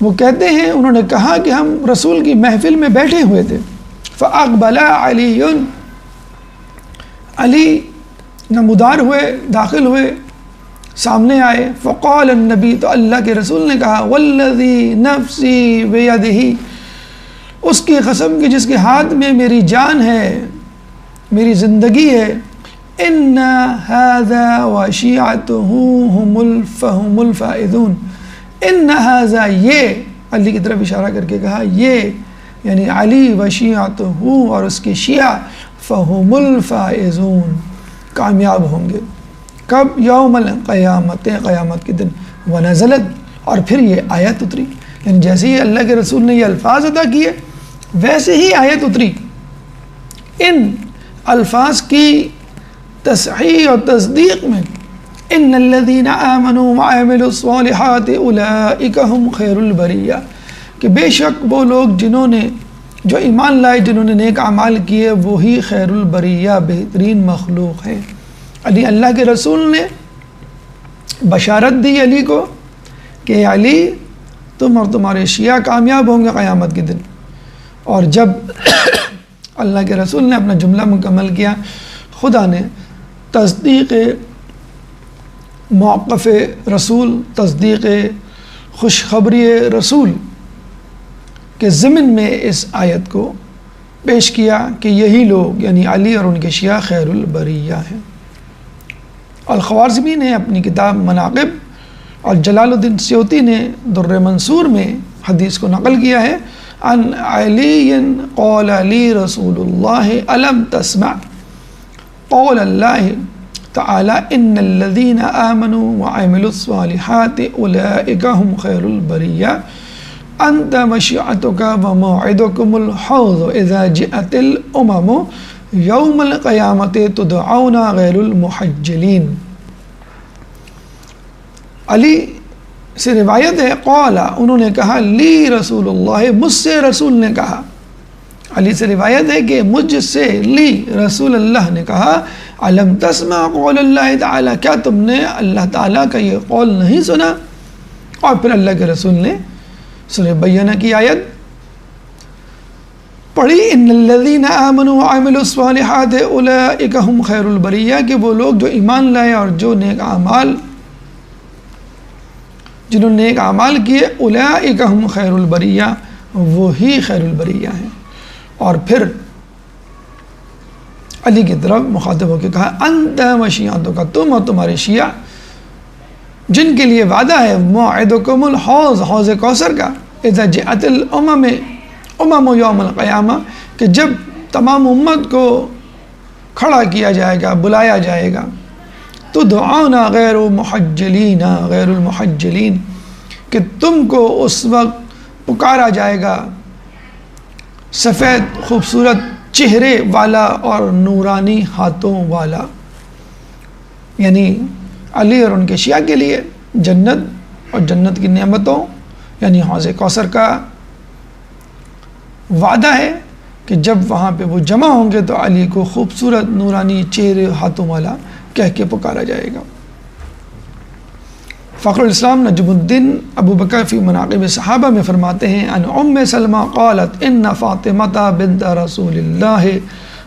وہ کہتے ہیں انہوں نے کہا کہ ہم رسول کی محفل میں بیٹھے ہوئے تھے، فاقبل علی، علی نمودار ہوئے، داخل ہوئے، سامنے آئے، فقال النبی، تو اللہ کے رسول نے کہا، والذی نفسی بیدہ، اس کی قسم کی جس کے ہاتھ میں میری جان ہے، میری زندگی ہے، ان ھذا وشیعتہ هم الفائزون، ان ھذا، یہ علی کی طرف اشارہ کر کے کہا، یہ یعنی علی و شیعتہ اور اس کے شیعہ، فہم الفائزون، کامیاب ہوں گے۔ کب؟ یوم القیامت، قیامت کے دن، ونزلت، اور پھر یہ آیت اتری، یعنی جیسے ہی اللہ کے رسول نے یہ الفاظ ادا کیے ویسے ہی آیت اتری۔ ان الفاظ کی تصحیح اور تصدیق میں، ان الذین آمنوا وعملوا الصالحات اولئک هم خیر البریہ، کہ بے شک وہ لوگ جنہوں نے جو ایمان لائے، جنہوں نے نیک اعمال کیے، وہی خیر البریہ، بہترین مخلوق ہیں۔ علی، اللہ کے رسول نے بشارت دی علی کو کہ علی تم اور تمہارے شیعہ کامیاب ہوں گے قیامت کے دن۔ اور جب اللہ کے رسول نے اپنا جملہ مکمل کیا، خدا نے تصدیق موقف رسول، تصدیق خوشخبری رسول کے ضمن میں اس آیت کو پیش کیا کہ یہی لوگ یعنی علی اور ان کے شیعہ خیر البریہ ہیں۔ الخوارزمی نے اپنی کتاب مناقب اور جلال الدین سیوطی نے در منصور میں حدیث کو نقل کیا ہے، عن علی قال علی رسول اللہ الم تسمع قول اللہ تعالی ان الذین آمنوا وعملوا الصالحات اولئک هم خیر البریہ انت وشیعتک وموعدکم الحوض اذا جئت الامم یوم القیامت تدعون غیر المحجلین۔ علی سے روایت ہے، قال، انہوں نے کہا، لی رسول اللہ، مجھ سے رسول نے کہا۔ علی سے روایت ہے کہ مجھ سے لی رسول اللہ نے کہا، علم تسمع قول اللہ تعالی، کیا تم نے اللہ تعالیٰ کا یہ قول نہیں سنا؟ اور پھر اللہ کے رسول نے سورہ بینہ کی آیت پڑھی، ان الذین آمنوا وعملوا الصالحات اولئک هم خیر البریہ، کہ وہ لوگ جو ایمان لائے اور جو نیک اعمال، جنہوں نے نیک اعمال کیے، اولئک هم خیر البریہ، وہی خیر البریہ ہیں۔ اور پھر علی کی طرف مخاطب ہو کے کہا، انت وشیعتک، تم اور تمہارے شیعہ جن کے لیے وعدہ ہے موعدکم الحوض، حوض کوثر کا، اذا جئت الامم، امم یوم القیامہ، کہ جب تمام امت کو کھڑا کیا جائے گا، بلایا جائے گا، تو دعونا غیر محجلین، غیر المحجلین، کہ تم کو اس وقت پکارا جائے گا سفید خوبصورت چہرے والا اور نورانی ہاتھوں والا، یعنی علی اور ان کے شیعہ کے لیے جنت اور جنت کی نعمتوں یعنی حوض کوثر کا وعدہ ہے کہ جب وہاں پہ وہ جمع ہوں گے تو علی کو خوبصورت نورانی چہرے ہاتھوں والا کہہ کے پکارا جائے گا۔ فخر الاسلام نجم الدین ابو بکر فی مناقب صحابہ میں فرماتے ہیں ان ام سلمہ قالت ان فاطمہ بنت رسول اللہ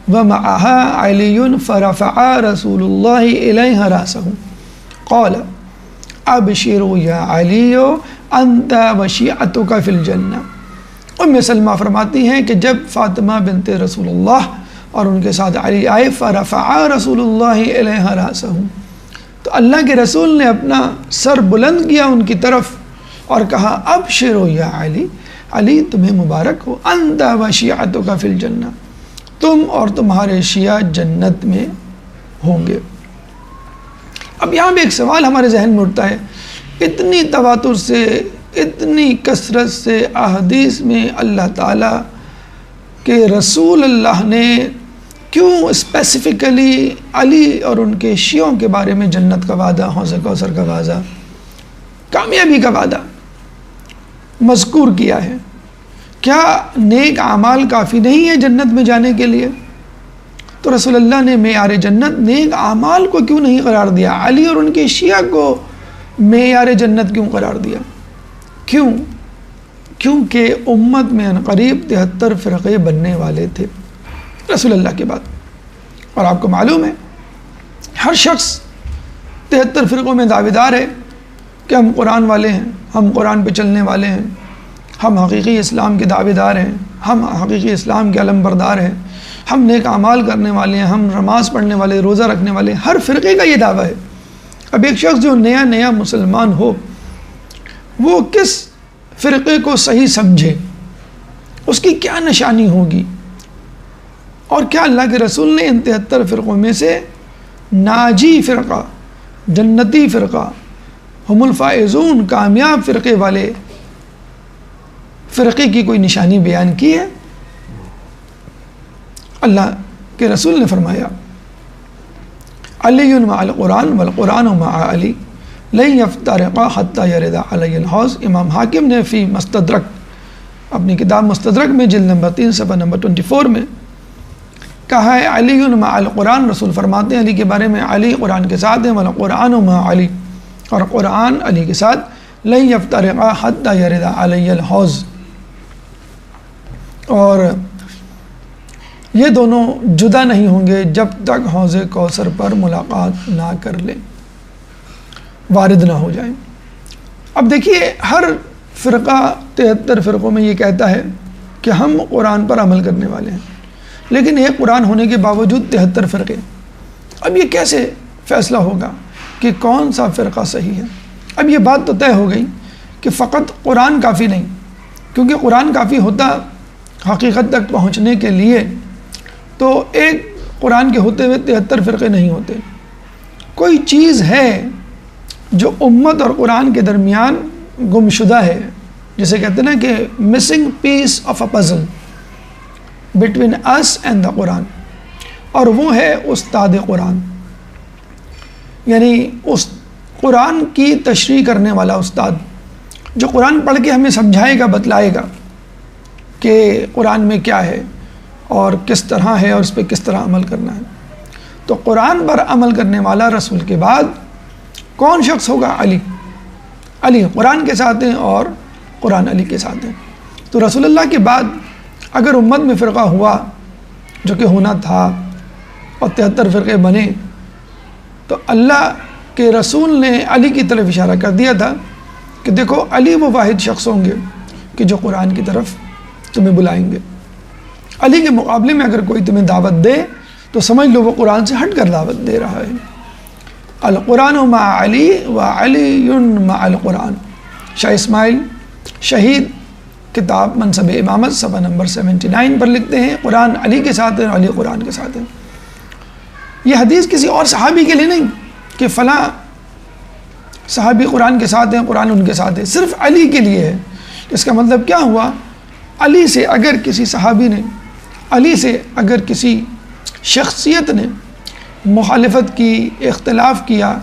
ومعها علی فرفع رسول اللہ الیہ راسہ قال ابشروا یا علی انت وشیعتک فی الجنہ۔ ام سلمہ فرماتی ہیں کہ جب فاطمہ بنت رسول اللہ اور ان کے ساتھ علی آئے فرفع رسول اللہ الیہ راسہ، تو اللہ کے رسول نے اپنا سر بلند کیا ان کی طرف اور کہا ابشروا یا علی، علی تمہیں مبارک ہو، انت وشیعتک فی الجنہ، تم اور تمہارے شیعہ جنت میں ہوں گے۔ اب یہاں بھی ایک سوال ہمارے ذہن میں اٹھتا ہے، اتنی تواتر سے، اتنی کثرت سے احادیث میں اللہ تعالیٰ کے رسول اللہ نے کیوں اسپیسیفکلی علی اور ان کے شیعوں کے بارے میں جنت کا وعدہ، حوض کوثر کا وعدہ، کامیابی کا وعدہ مذکور کیا ہے؟ کیا نیک اعمال کافی نہیں ہے جنت میں جانے کے لیے؟ تو رسول اللہ نے معیار جنت نیک اعمال کو کیوں نہیں قرار دیا؟ علی اور ان کے شیعہ کو معیار جنت کیوں قرار دیا؟ کیوں؟ کیونکہ امت میں عنقریب 73 فرقے بننے والے تھے رسول اللہ کے بعد، اور آپ کو معلوم ہے ہر شخص 73 فرقوں میں دعویدار ہے کہ ہم قرآن والے ہیں، ہم قرآن پہ چلنے والے ہیں، ہم حقیقی اسلام کے دعویدار ہیں، ہم حقیقی اسلام کے علم بردار ہیں، ہم نیک اعمال کرنے والے ہیں، ہم نماز پڑھنے والے، روزہ رکھنے والے، ہر فرقے کا یہ دعویٰ ہے۔ اب ایک شخص جو نیا مسلمان ہو، وہ کس فرقے کو صحیح سمجھے، اس کی کیا نشانی ہوگی؟ اور کیا اللہ کے رسول نے ان 73 فرقوں میں سے ناجی فرقہ، جنتی فرقہ، ہم الفائزون، کامیاب فرقے والے فرقے کی کوئی نشانی بیان کی ہے؟ اللہ کے رسول نے فرمایا علی مع القرآن والقرآن مع علی لن یفترقا حتی یرد علی الحوض۔ امام حاکم نے فی مستدرک، اپنی کتاب مستدرک میں جلد نمبر 3 صفحہ نمبر 24 میں کہا ہے علی مع القرآن، رسول فرماتے ہیں علی کے بارے میں علی قرآن کے ساتھ ہیں، والقرآن مع علی، اور قرآن علی کے ساتھ، لن یفترقا حتی یرد علی الحوض، اور یہ دونوں جدا نہیں ہوں گے جب تک حوض کوثر پر ملاقات نہ کر لیں، وارد نہ ہو جائیں۔ اب دیکھیے ہر فرقہ 73 فرقوں میں یہ کہتا ہے کہ ہم قرآن پر عمل کرنے والے ہیں، لیکن ایک قرآن ہونے کے باوجود 73 فرقے۔ اب یہ کیسے فیصلہ ہوگا کہ کون سا فرقہ صحیح ہے؟ اب یہ بات تو طے ہو گئی کہ فقط قرآن کافی نہیں، کیونکہ قرآن کافی ہوتا حقیقت تک پہنچنے کے لیے تو ایک قرآن کے ہوتے ہوئے 73 فرقے نہیں ہوتے۔ کوئی چیز ہے جو امت اور قرآن کے درمیان گمشدہ ہے، جسے کہتے ہیں نا کہ missing piece of a puzzle between us and the Quran, اور وہ ہے استاد قرآن، یعنی اس قرآن کی تشریح کرنے والا استاد جو قرآن پڑھ کے ہمیں سمجھائے گا، بتلائے گا کہ قرآن میں کیا ہے اور کس طرح ہے اور اس پہ کس طرح عمل کرنا ہے۔ تو قرآن پر عمل کرنے والا رسول کے بعد کون شخص ہوگا؟ علی قرآن کے ساتھ ہیں اور قرآن علی کے ساتھ ہیں۔ تو رسول اللہ کے بعد اگر امت میں فرقہ ہوا، جو کہ ہونا تھا، اور 73 فرقے بنے، تو اللہ کے رسول نے علی کی طرف اشارہ کر دیا تھا کہ دیکھو علی وہ واحد شخص ہوں گے کہ جو قرآن کی طرف تمہیں بلائیں گے۔ علی کے مقابلے میں اگر کوئی تمہیں دعوت دے تو سمجھ لو وہ قرآن سے ہٹ کر دعوت دے رہا ہے۔ القرآن مع علی و علی مع القرآن، شاہ اسماعیل شہید کتاب منصب امامت صفحہ نمبر 79 پر لکھتے ہیں قرآن علی کے ساتھ ہے اور علی قرآن کے ساتھ ہے۔ یہ حدیث کسی اور صحابی کے لیے نہیں کہ فلاں صحابی قرآن کے ساتھ ہیں، قرآن ان کے ساتھ ہے، صرف علی کے لیے ہے۔ اس کا مطلب کیا ہوا؟ علی سے اگر کسی صحابی نے، علی سے اگر کسی شخصیت نے مخالفت کی، اختلاف کیا،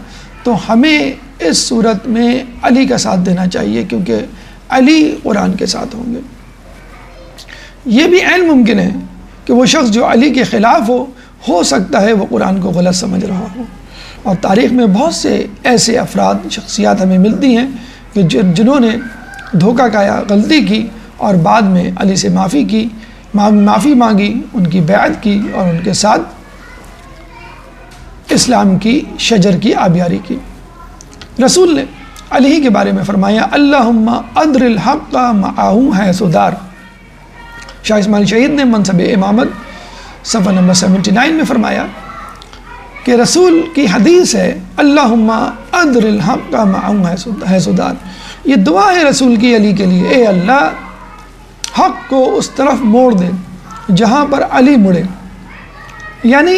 تو ہمیں اس صورت میں علی کا ساتھ دینا چاہیے، کیونکہ علی قرآن کے ساتھ ہوں گے۔ یہ بھی عین ممکن ہے کہ وہ شخص جو علی کے خلاف ہو سکتا ہے وہ قرآن کو غلط سمجھ رہا ہو، اور تاریخ میں بہت سے ایسے افراد شخصیات ہمیں ملتی ہیں کہ جنہوں نے دھوکہ کھایا، غلطی کی اور بعد میں علی سے معافی مانگی، ان کی بیعت کی اور ان کے ساتھ اسلام کی شجر کی آبیاری کی۔ رسول نے علی کے بارے میں فرمایا اللہم ادر الحق معاہ حیث دار۔ شاہ اسماعیل شہید نے منصب امامت صفحہ نمبر 79 میں فرمایا کہ رسول کی حدیث ہے اللہم ادر الحق معاہ حیث دار۔ یہ دعا ہے رسول کی علی کے لیے، اے اللہ حق کو اس طرف موڑ دے جہاں پر علی مڑے۔ یعنی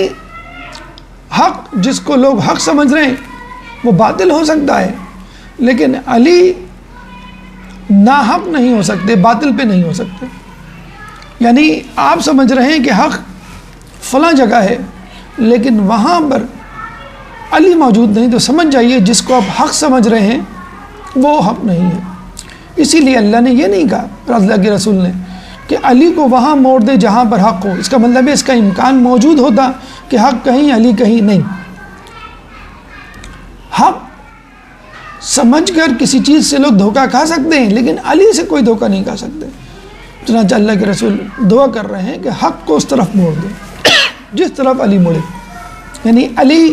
حق جس کو لوگ حق سمجھ رہے ہیں وہ باطل ہو سکتا ہے، لیکن علی ناحق نہیں ہو سکتے، باطل پہ نہیں ہو سکتے۔ یعنی آپ سمجھ رہے ہیں کہ حق فلاں جگہ ہے لیکن وہاں پر علی موجود نہیں، تو سمجھ جائیے جس کو آپ حق سمجھ رہے ہیں وہ حق نہیں ہے۔ اسی لیے اللہ نے یہ نہیں کہا، اللہ کے رسول نے، کہ علی کو وہاں موڑ دے جہاں پر حق ہو۔ اس کا مطلب ہے اس کا امکان موجود ہوتا کہ حق کہیں علی کہیں نہیں۔ حق سمجھ کر کسی چیز سے لوگ دھوکہ کھا سکتے ہیں لیکن علی سے کوئی دھوکہ نہیں کھا سکتے۔ چنانچہ اللہ کے رسول دعا کر رہے ہیں کہ حق کو اس طرف موڑ دے جس طرف علی مڑے۔ یعنی علی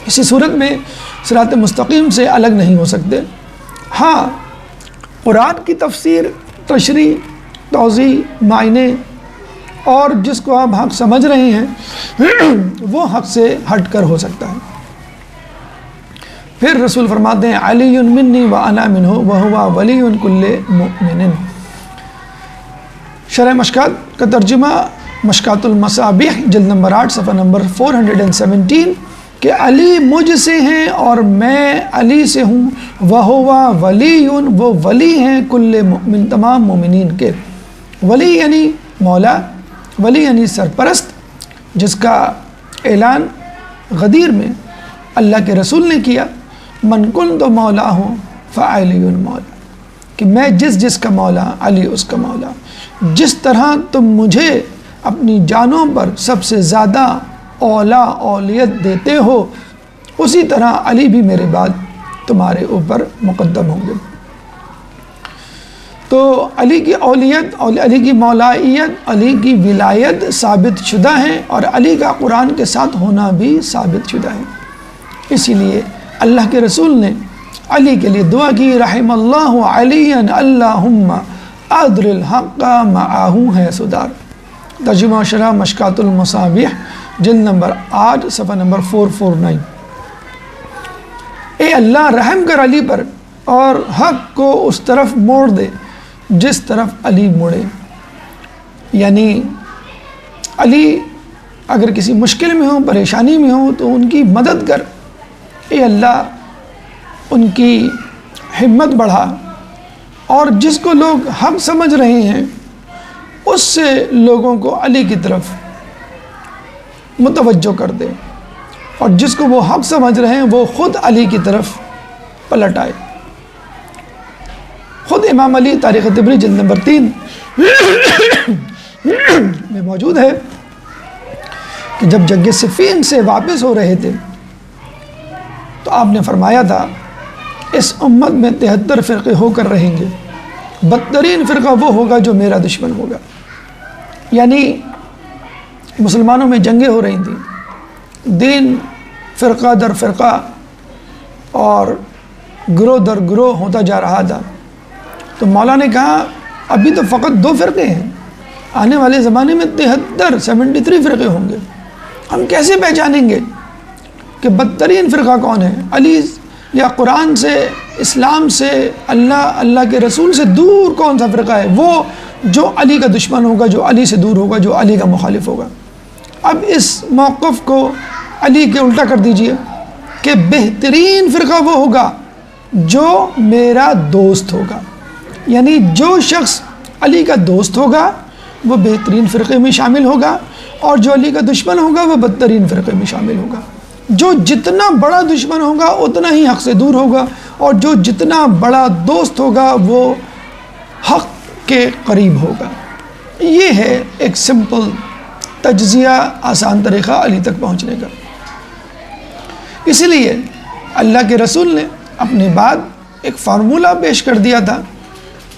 کسی صورت میں صراط مستقیم سے الگ نہیں ہو سکتے۔ ہاں قرآن کی تفسیر، تشریح، توضیح، معنی اور جس کو آپ حق سمجھ رہے ہیں وہ حق سے ہٹ کر ہو سکتا ہے۔ پھر رسول فرماتے ہیں علی منی وانا منہ وہو ولی کل مؤمن۔ شرح مشکات کا ترجمہ مشکات المصابیح جلد نمبر 8 صفحہ نمبر 417 کہ علی مجھ سے ہیں اور میں علی سے ہوں، وہو ولی، وہ ولی ہیں کل مؤمن، تمام مومنین کے۔ ولی یعنی مولا، ولی یعنی سرپرست، جس کا اعلان غدیر میں اللہ کے رسول نے کیا، من کنت مولا ہوں فعلی مولا، کہ میں جس کا مولا علی اس کا مولا۔ جس طرح تم مجھے اپنی جانوں پر سب سے زیادہ اولا اولیت دیتے ہو، اسی طرح علی بھی میرے بعد تمہارے اوپر مقدم ہوں گے۔ تو علی کی اولیت، علی کی مولائیت، علی کی ولایت ثابت شدہ ہیں اور علی کا قرآن کے ساتھ ہونا بھی ثابت شدہ ہے۔ اسی لیے اللہ کے رسول نے علی کے لیے دعا کی رحم اللہ علی اللہم ادر الحق معاہ حیث دار۔ ترجمہ شرح مشکات المصابیح جلد نمبر 8 صفحہ نمبر 449۔ اے اللہ رحم کر علی پر اور حق کو اس طرف موڑ دے جس طرف علی مڑے۔ یعنی علی اگر کسی مشکل میں ہو، پریشانی میں ہو تو ان کی مدد کر، اے اللہ ان کی ہمت بڑھا، اور جس کو لوگ حق سمجھ رہے ہیں اس سے لوگوں کو علی کی طرف متوجہ کر دے، اور جس کو وہ حق سمجھ رہے ہیں وہ خود علی کی طرف پلٹ آئے۔ خود امام علی تاریخ طبری جلد نمبر 3 میں موجود ہے کہ جب جنگ صفین سے واپس ہو رہے تھے تو آپ نے فرمایا تھا اس امت میں 73 فرقے ہو کر رہیں گے، بدترین فرقہ وہ ہوگا جو میرا دشمن ہوگا۔ یعنی مسلمانوں میں جنگیں ہو رہی تھیں، دین فرقہ در فرقہ اور گروہ در گروہ ہوتا جا رہا تھا، تو مولا نے کہا ابھی تو فقط 2 فرقے ہیں، آنے والے زمانے میں 73 فرقے ہوں گے، ہم کیسے پہچانیں گے کہ بدترین فرقہ کون ہے؟ علی یا قرآن سے، اسلام سے، اللہ کے رسول سے دور کون سا فرقہ ہے؟ وہ جو علی کا دشمن ہوگا، جو علی سے دور ہوگا، جو علی کا مخالف ہوگا۔ اب اس موقف کو علی کے الٹا کر دیجئے کہ بہترین فرقہ وہ ہوگا جو میرا دوست ہوگا، یعنی جو شخص علی کا دوست ہوگا وہ بہترین فرقے میں شامل ہوگا، اور جو علی کا دشمن ہوگا وہ بدترین فرقے میں شامل ہوگا۔ جو جتنا بڑا دشمن ہوگا اتنا ہی حق سے دور ہوگا، اور جو جتنا بڑا دوست ہوگا وہ حق کے قریب ہوگا۔ یہ ہے ایک سمپل تجزیہ، آسان طریقہ علی تک پہنچنے کا۔ اس لیے اللہ کے رسول نے اپنی بات ایک فارمولہ پیش کر دیا تھا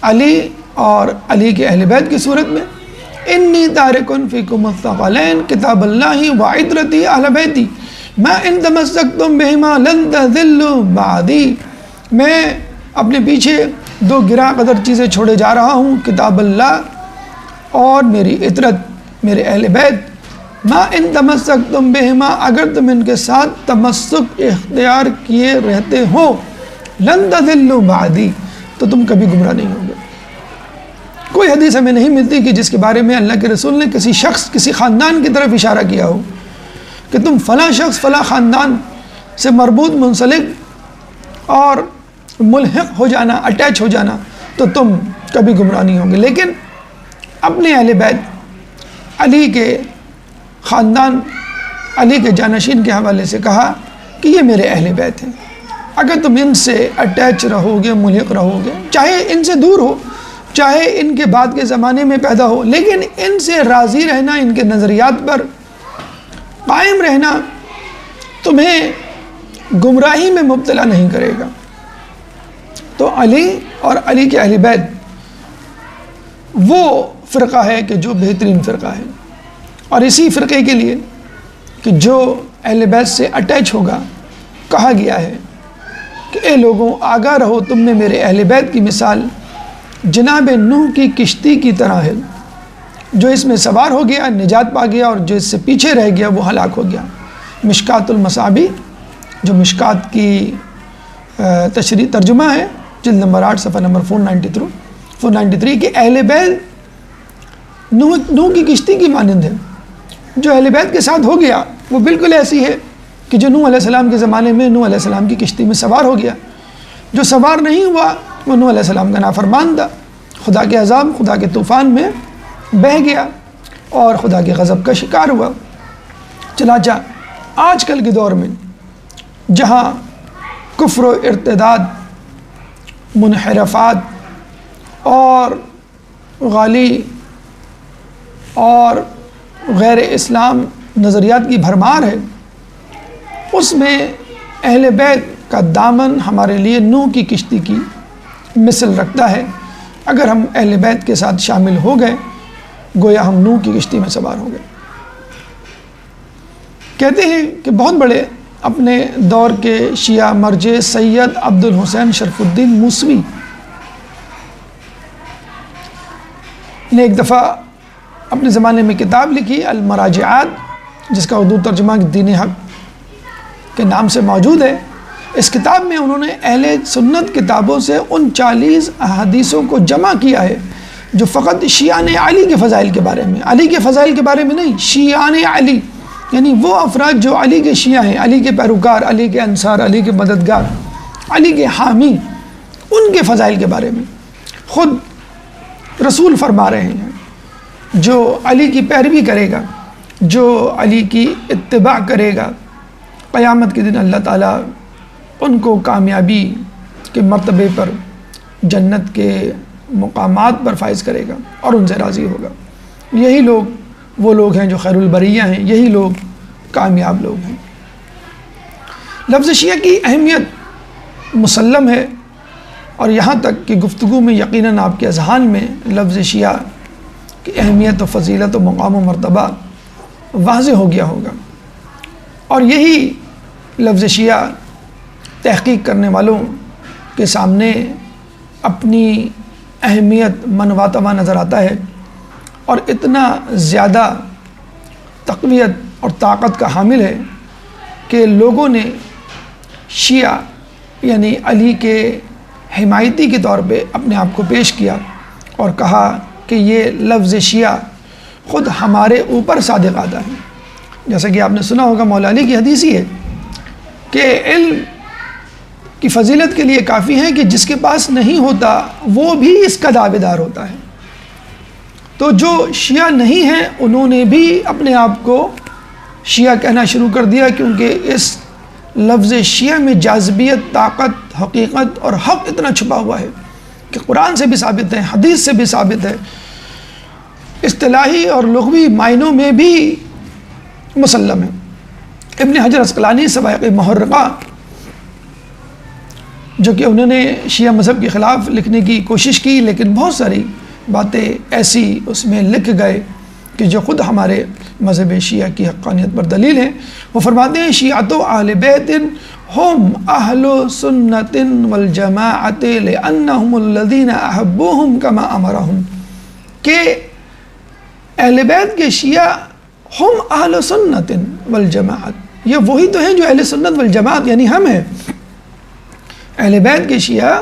علی اور علی کے اہل بیت کی صورت میں، انی تارکن فیکم الثقلین کتاب اللہ وعطرتی اہل بیتی ما ان تمسکتم بہما لن تضلوا بعدی، میں اپنے پیچھے دو گراں قدر چیزیں چھوڑے جا رہا ہوں، کتاب اللہ اور میری عطرت، میرے اہل بیت، ما ان تمسکتم بہما، اگر تم ان کے ساتھ تمسک اختیار کیے رہتے ہو، لن تضلوا بعدی، تو تم کبھی گمراہ نہیں ہوگے۔ کوئی حدیث ہمیں نہیں ملتی کہ جس کے بارے میں اللہ کے رسول نے کسی شخص، کسی خاندان کی طرف اشارہ کیا ہو کہ تم فلاں شخص، فلاں خاندان سے مربوط، منسلک اور ملحق ہو جانا، اٹیچ ہو جانا، تو تم کبھی گمراہ نہیں ہوں گے۔ لیکن اپنے اہل بیت، علی کے خاندان، علی کے جانشین کے حوالے سے کہا کہ یہ میرے اہل بیت ہیں، اگر تم ان سے اٹیچ رہو گے، ملحق رہو گے، چاہے ان سے دور ہو، چاہے ان کے بعد کے زمانے میں پیدا ہو، لیکن ان سے راضی رہنا، ان کے نظریات پر قائم رہنا تمہیں گمراہی میں مبتلا نہیں کرے گا۔ تو علی اور علی کے اہل بیت وہ فرقہ ہے کہ جو بہترین فرقہ ہے، اور اسی فرقے کے لیے کہ جو اہل بیت سے اٹیچ ہوگا کہا گیا ہے کہ اے لوگوں آگاہ رہو، تم نے میرے اہل بیت کی مثال جناب نوح کی کشتی کی طرح ہے، جو اس میں سوار ہو گیا نجات پا گیا، اور جو اس سے پیچھے رہ گیا وہ ہلاک ہو گیا۔ مشکات المصابی، جو مشکات کی تشریح ترجمہ ہے، جلد نمبر 8 صفحہ نمبر 493 کہ اہل بیت نوح کی کشتی کی مانند ہے، جو اہل بیت کے ساتھ ہو گیا وہ بالکل ایسی ہے کہ جو نوح علیہ السلام کے زمانے میں نوح علیہ السلام کی کشتی میں سوار ہو گیا۔ جو سوار نہیں ہوا وہ نوح علیہ السلام کا نافرمان تھا، خدا کے عذاب، خدا کے طوفان میں بہہ گیا اور خدا کے غضب کا شکار ہوا۔ چنانچہ آج کل کے دور میں جہاں کفر و ارتداد، منحرفات اور غالی اور غیر اسلام نظریات کی بھرمار ہے، اس میں اہل بیت کا دامن ہمارے لیے نوح کی کشتی کی مثل رکھتا ہے۔ اگر ہم اہل بیت کے ساتھ شامل ہو گئے گویا ہم نوح کی کشتی میں سوار ہو گئے۔ کہتے ہیں کہ بہت بڑے اپنے دور کے شیعہ مرجع سید عبد الحسین شرف الدین موسوی نے ایک دفعہ اپنے زمانے میں کتاب لکھی المراجعات، جس کا اردو ترجمہ دین حق کے نام سے موجود ہے۔ اس کتاب میں انہوں نے اہل سنت کتابوں سے ان 40 احادیثوں کو جمع کیا ہے جو فقط شیعان علی کے فضائل کے بارے میں، علی کے فضائل کے بارے میں نہیں، شیعان علی یعنی وہ افراد جو علی کے شیعہ ہیں، علی کے پیروکار، علی کے انصار، علی کے مددگار، علی کے حامی، ان کے فضائل کے بارے میں خود رسول فرما رہے ہیں جو علی کی پیروی کرے گا، جو علی کی اتباع کرے گا، قیامت کے دن اللہ تعالیٰ ان کو کامیابی کے مرتبے پر، جنت کے مقامات پر فائز کرے گا اور ان سے راضی ہوگا۔ یہی لوگ وہ لوگ ہیں جو خیر البریہ ہیں، یہی لوگ کامیاب لوگ ہیں۔ لفظ شیعہ کی اہمیت مسلم ہے، اور یہاں تک کہ گفتگو میں یقیناً آپ کے اذہان میں لفظ شیعہ کی اہمیت و فضیلت و مقام و مرتبہ واضح ہو گیا ہوگا، اور یہی لفظ شیعہ تحقیق کرنے والوں کے سامنے اپنی اہمیت منواتوا نظر آتا ہے، اور اتنا زیادہ تقویت اور طاقت کا حامل ہے کہ لوگوں نے شیعہ یعنی علی کے حمایتی کے طور پہ اپنے آپ کو پیش کیا اور کہا کہ یہ لفظ شیعہ خود ہمارے اوپر صادق آتا ہے۔ جیسا کہ آپ نے سنا ہوگا مولا علی کی حدیث ہی ہے کہ علم کی فضیلت کے لیے کافی ہے کہ جس کے پاس نہیں ہوتا وہ بھی اس کا دعوے دار ہوتا ہے۔ تو جو شیعہ نہیں ہیں انہوں نے بھی اپنے آپ کو شیعہ کہنا شروع کر دیا، کیونکہ اس لفظ شیعہ میں جاذبیت، طاقت، حقیقت اور حق اتنا چھپا ہوا ہے کہ قرآن سے بھی ثابت ہے، حدیث سے بھی ثابت ہے، اصطلاحی اور لغوی معنوں میں بھی مسلم ہے۔ ابن حجر عسقلانی سوائق محرقہ جو کہ انہوں نے شیعہ مذہب کے خلاف لکھنے کی کوشش کی، لیکن بہت ساری باتیں ایسی اس میں لکھ گئے کہ جو خود ہمارے مذہب شیعہ کی حقانیت پر دلیل ہے۔ وہ فرماتے ہیں شیعۃ اہل بیت ہم اہل سنت والجماعت لانہم الذین احبوہم کما امرہم، کہ اہل بیت کے شیعہ ہم اہل سنت والجماعت، یہ وہی تو ہیں جو اہل سنت والجماعت یعنی ہم ہیں۔ اہل بیت کے شیعہ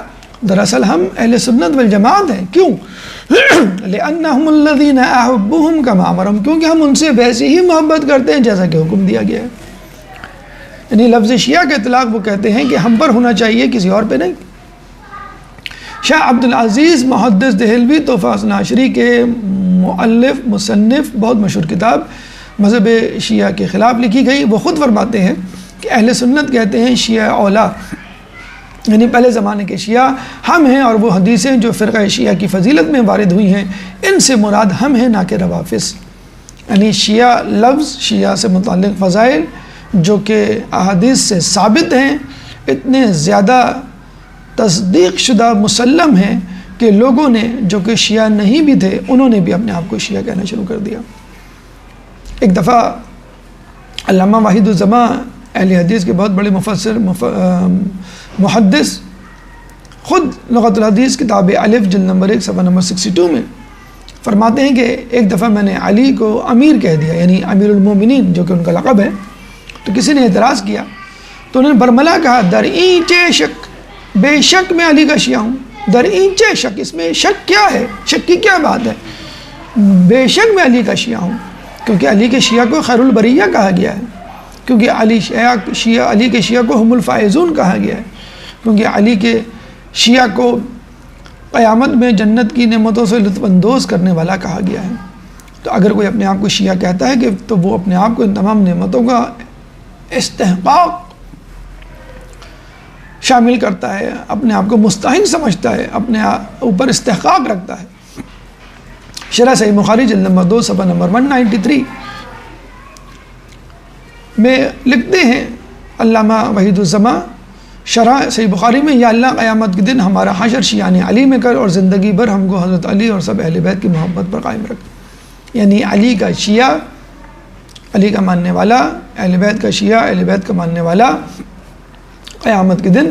دراصل ہم اہل سنت والجماعت ہیں۔ کیوں؟ لأنہم الذین احبوہم کما امرہم، کیونکہ ہم ان سے ویسے ہی محبت کرتے ہیں جیسا کہ حکم دیا گیا ہے۔ یعنی لفظ شیعہ کا اطلاق وہ کہتے ہیں کہ ہم پر ہونا چاہیے، کسی اور پہ نہیں۔ شاہ عبدالعزیز محدث دہلوی تحفہ اثنا عشری کے مؤلف مصنف، بہت مشہور کتاب مذہب شیعہ کے خلاف لکھی گئی، وہ خود فرماتے ہیں کہ اہل سنت کہتے ہیں شیعہ اولا، یعنی پہلے زمانے کے شیعہ ہم ہیں، اور وہ حدیثیں جو فرقہ شیعہ کی فضیلت میں وارد ہوئی ہیں ان سے مراد ہم ہیں، نہ کہ روافظ۔ یعنی شیعہ لفظ، شیعہ سے متعلق فضائل جو کہ احادیث سے ثابت ہیں، اتنے زیادہ تصدیق شدہ مسلم ہیں کہ لوگوں نے جو کہ شیعہ نہیں بھی تھے انہوں نے بھی اپنے آپ کو شیعہ کہنا شروع کر دیا۔ ایک دفعہ علامہ واحد الزماں اہل حدیث کے بہت بڑے مفسر محدث، خود لغت الحدیث کتاب الف جلد نمبر 1 صفحہ نمبر 62 میں فرماتے ہیں کہ ایک دفعہ میں نے علی کو امیر کہہ دیا، یعنی امیر المومنین جو کہ ان کا لقب ہے، تو کسی نے اعتراض کیا تو انہوں نے برملا کہا در اینچے شک، بے شک میں علی کا شیعہ ہوں۔ در اینچے شک، اس میں شک کیا ہے؟ شک کی کیا بات ہے؟ بے شک میں علی کا شیعہ ہوں، کیونکہ علی کے شیعہ کو خیر البریہ کہا گیا ہے، کیونکہ علی کے شیعہ کو ہم الفائزون کہا گیا ہے، کیونکہ علی کے شیعہ کو قیامت میں جنت کی نعمتوں سے لطف اندوز کرنے والا کہا گیا ہے۔ تو اگر کوئی اپنے آپ کو شیعہ کہتا ہے کہ تو وہ اپنے آپ کو ان تمام نعمتوں کا استحقاق شامل کرتا ہے، اپنے آپ کو مستحق سمجھتا ہے، اپنے اوپر استحقاق رکھتا ہے۔ شرح صحیح بخاری جلد نمبر 2 صفحہ نمبر 193 میں لکھتے ہیں علامہ وحید الزماں شرح صحیح بخاری میں، یا اللہ قیامت کے دن ہمارا حشر شیعان علی میں کر اور زندگی بھر ہم کو حضرت علی اور سب اہل بیت کی محبت پر قائم رکھ۔ یعنی علی کا شیعہ، علی کا ماننے والا، اہل بیت کا شیعہ، اہل بیت کا ماننے والا قیامت کے دن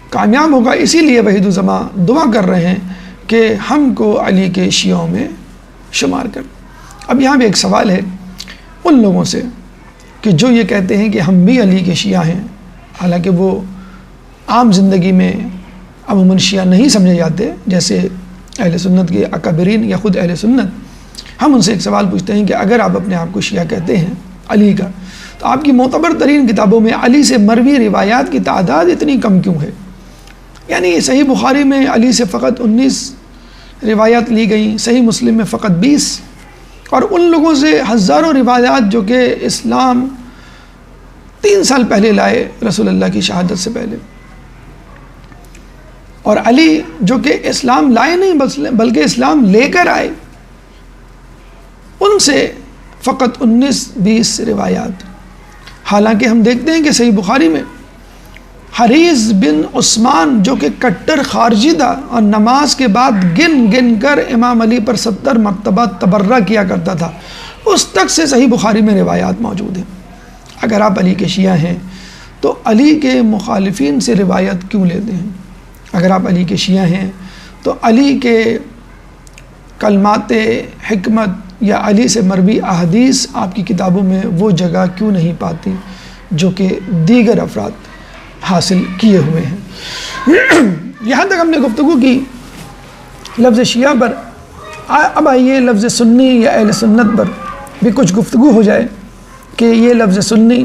کامیاب ہوگا۔ اسی لیے وحید الزماں دعا کر رہے ہیں کہ ہم کو علی کے شیعوں میں شمار کر۔ اب یہاں بھی ایک سوال ہے ان لوگوں سے کہ جو یہ کہتے ہیں کہ ہم بھی علی کے شیعہ ہیں، حالانکہ وہ عام زندگی میں عموماً شیعہ نہیں سمجھے جاتے جیسے اہل سنت کے اکابرین یا خود اہل سنت۔ ہم ان سے ایک سوال پوچھتے ہیں کہ اگر آپ اپنے آپ کو شیعہ کہتے ہیں علی کا، تو آپ کی معتبر ترین کتابوں میں علی سے مروی روایات کی تعداد اتنی کم کیوں ہے؟ یعنی صحیح بخاری میں علی سے فقط 19 روایات لی گئیں، صحیح مسلم میں فقط 20، اور ان لوگوں سے ہزاروں روایات جو کہ اسلام 3 سال پہلے لائے رسول اللہ کی شہادت سے پہلے، اور علی جو کہ اسلام لائے نہیں بلکہ اسلام لے کر آئے، ان سے فقط 19-20 روایات۔ حالانکہ ہم دیکھتے ہیں کہ صحیح بخاری میں حریث بن عثمان جو کہ کٹر خارجی تھا اور نماز کے بعد گن گن کر امام علی پر 70 مرتبہ تبرہ کیا کرتا تھا، اس تک سے صحیح بخاری میں روایات موجود ہیں۔ اگر آپ علی کے شیعہ ہیں تو علی کے مخالفین سے روایت کیوں لیتے ہیں؟ اگر آپ علی کے شیعہ ہیں تو علی کے کلمات حکمت یا علی سے مروی احادیث آپ کی کتابوں میں وہ جگہ کیوں نہیں پاتی جو کہ دیگر افراد حاصل کیے ہوئے ہیں؟ یہاں تک ہم نے گفتگو کی لفظ شیعہ پر، اب آئیے لفظ سنی یا اہل سنت پر بھی کچھ گفتگو ہو جائے کہ یہ لفظ سنی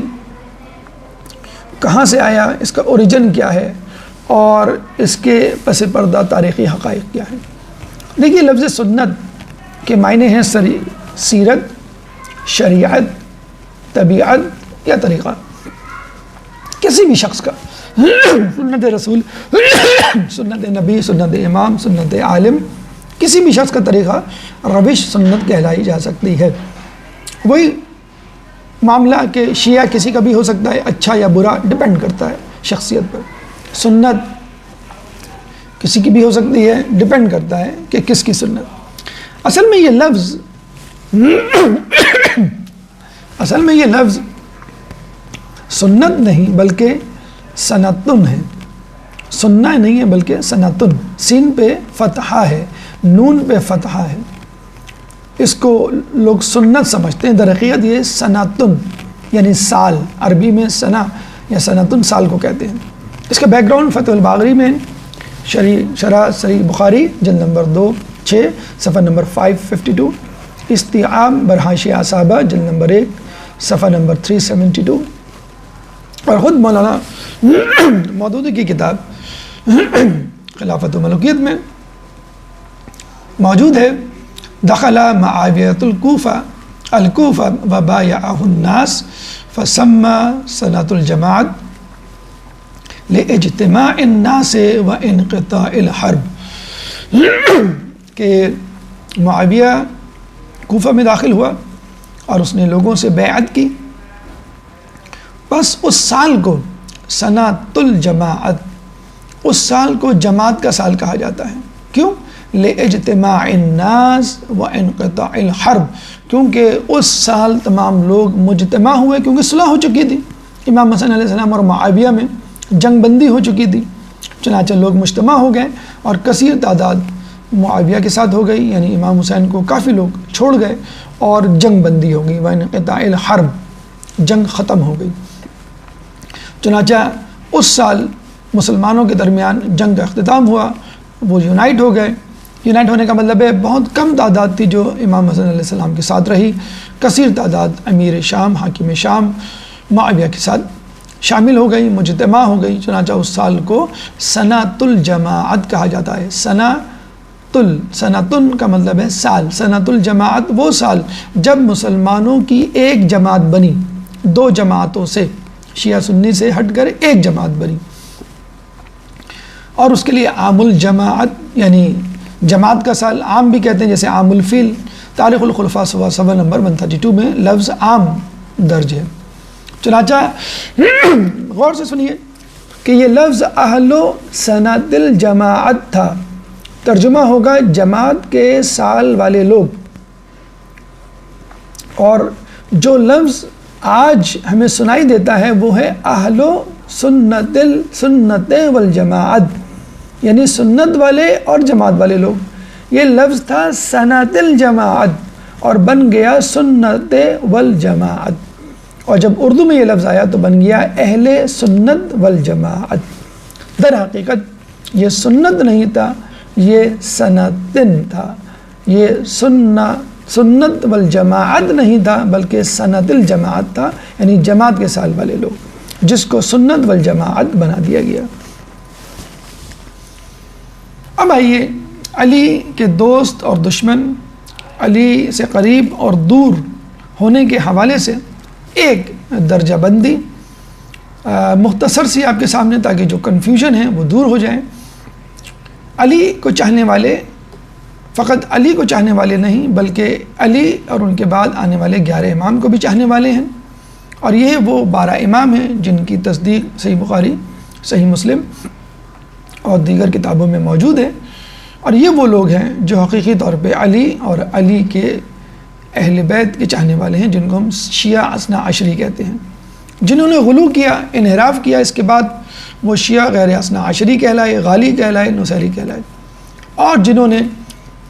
کہاں سے آیا، اس کا اوریجن کیا ہے اور اس کے پس پردہ تاریخی حقائق کیا ہے۔ دیکھیے لفظ سنت کے معنی ہیں سیرت، شریعت، طبیعت یا طریقہ، کسی بھی شخص کا سنت رسول، سنت نبی، سنت امام، سنت عالم، کسی بھی شخص کا طریقہ روش سنت کہلائی جا سکتی ہے۔ وہی معاملہ کہ شیعہ کسی کا بھی ہو سکتا ہے، اچھا یا برا ڈپینڈ کرتا ہے شخصیت پر. سنت کسی کی بھی ہو سکتی ہے، ڈپینڈ کرتا ہے کہ کس کی سنت. اصل میں یہ لفظ سنت نہیں بلکہ سنتن ہے. سننا نہیں ہے بلکہ سنتن. سین پہ فتحہ ہے، نون پہ فتحہ ہے. اس کو لوگ سنت سمجھتے ہیں، در حقیقت یہ سنتن یعنی سال. عربی میں سنا یا سنتن سال کو کہتے ہیں. اس کا بیک گراؤنڈ فتح الباغری میں شرح صحیح بخاری جلد نمبر 2/6 صفحہ نمبر 552، استیعاب برحاشیہ اصابہ جلد نمبر 1 صفحہ نمبر 372، اور خود مولانا مودودی کی کتاب خلافت و ملوکیت میں موجود ہے. دخل معاویۃ الکوفہ وبایعہ الناس فسمى سنۃ الجماعت لاجتماع الناس وانقطاع الحرب. کہ معاویہ کوفہ میں داخل ہوا اور اس نے لوگوں سے بیعت کی. بس اس سال کو سنۃ الجماعت، اس سال کو جماعت کا سال کہا جاتا ہے. کیوں؟ لاجتماع الناس وانقطاع الحرب، کیونکہ اس سال تمام لوگ مجتمع ہوئے، کیونکہ صلح ہو چکی تھی. امام حسن علیہ السلام اور معاویہ میں جنگ بندی ہو چکی تھی، چنانچہ لوگ مجتمع ہو گئے اور کثیر تعداد معاویہ کے ساتھ ہو گئی، یعنی امام حسین کو کافی لوگ چھوڑ گئے اور جنگ بندی ہو گئی. وانقطاع الحرب، جنگ ختم ہو گئی. چنانچہ اس سال مسلمانوں کے درمیان جنگ کا اختتام ہوا، وہ یونائٹ ہو گئے. یونائٹ ہونے کا مطلب ہے بہت کم تعداد تھی جو امام حسن علیہ السلام کے ساتھ رہی، کثیر تعداد امیر شام، حاکم شام معاویہ کے ساتھ شامل ہو گئی، مجتمع ہو گئی. چنانچہ اس سال کو سنۃ الجماعت کہا جاتا ہے. سنتن کا مطلب ہے سال. سنۃ الجماعت وہ سال جب مسلمانوں کی ایک جماعت بنی، 2 جماعتوں سے، شیعہ سنی سے ہٹ کر ایک جماعت بنی. اور اس کے لیے عام الجماعت یعنی جماعت کا سال عام بھی کہتے ہیں، جیسے عام الفیل. تاریخ الخلفاء صفحہ نمبر 132 میں لفظ عام درج ہے. چنانچہ غور سے سنیے کہ یہ لفظ اہل سنۃ الجماعت تھا. ترجمہ ہوگا جماعت کے سال والے لوگ. اور جو لفظ آج ہمیں سنائی دیتا ہے وہ ہے اہل سنت والجماعت، یعنی سنت والے اور جماعت والے لوگ. یہ لفظ تھا سنۃ الجماعت اور بن گیا سنت والجماعت. اور جب اردو میں یہ لفظ آیا تو بن گیا اہل سنت والجماعت. در حقیقت یہ سنت نہیں تھا، یہ سنتن تھا. یہ سنت والجماعت نہیں تھا بلکہ سنۃ الجماعت تھا، یعنی جماعت کے سال والے لوگ، جس کو سنت والجماعت بنا دیا گیا. اب آئیے علی کے دوست اور دشمن، علی سے قریب اور دور ہونے کے حوالے سے ایک درجہ بندی مختصر سی آپ کے سامنے، تاکہ جو کنفیوژن ہے وہ دور ہو جائیں. علی کو چاہنے والے فقط علی کو چاہنے والے نہیں بلکہ علی اور ان کے بعد آنے والے 11 امام کو بھی چاہنے والے ہیں. اور یہ وہ 12 امام ہیں جن کی تصدیق صحیح بخاری، صحیح مسلم اور دیگر کتابوں میں موجود ہے. اور یہ وہ لوگ ہیں جو حقیقی طور پہ علی اور علی کے اہل بیت کے چاہنے والے ہیں، جن کو ہم شیعہ اثنا عشری کہتے ہیں. جنہوں نے غلو کیا، انحراف کیا، اس کے بعد وہ شیعہ غیر اثنا عشری کہلائے، غالی کہلائے، نصیری کہلائے. اور جنہوں نے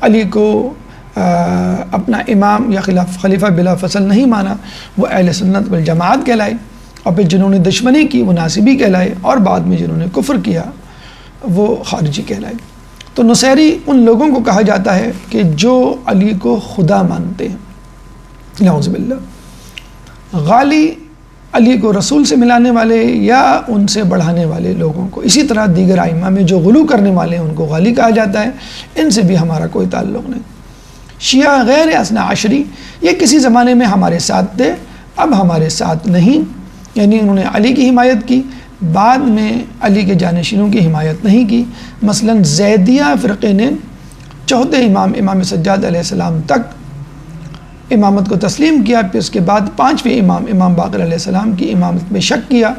علی کو اپنا امام یا خلیفہ بلا فصل نہیں مانا، وہ اہل سنت والجماعت کہلائے. اور پھر جنہوں نے دشمنی کی وہ ناصبی کہلائے. اور بعد میں جنہوں نے کفر کیا وہ خارجی کہلائے. تو نصیری ان لوگوں کو کہا جاتا ہے کہ جو علی کو خدا مانتے ہیں، نعوذ باللہ. غالی علی کو رسول سے ملانے والے یا ان سے بڑھانے والے لوگوں کو. اسی طرح دیگر ائمہ میں جو غلو کرنے والے ہیں ان کو غالی کہا جاتا ہے. ان سے بھی ہمارا کوئی تعلق نہیں. شیعہ غیر اثنا عشری یہ کسی زمانے میں ہمارے ساتھ تھے، اب ہمارے ساتھ نہیں. یعنی انہوں نے علی کی حمایت کی، بعد میں علی کے جانشینوں کی حمایت نہیں کی. مثلا زیدیہ فرقے نے چوتھے امام سجاد علیہ السلام تک امامت کو تسلیم کیا، پھر اس کے بعد 5ویں امام باقر علیہ السلام کی امامت میں شک کیا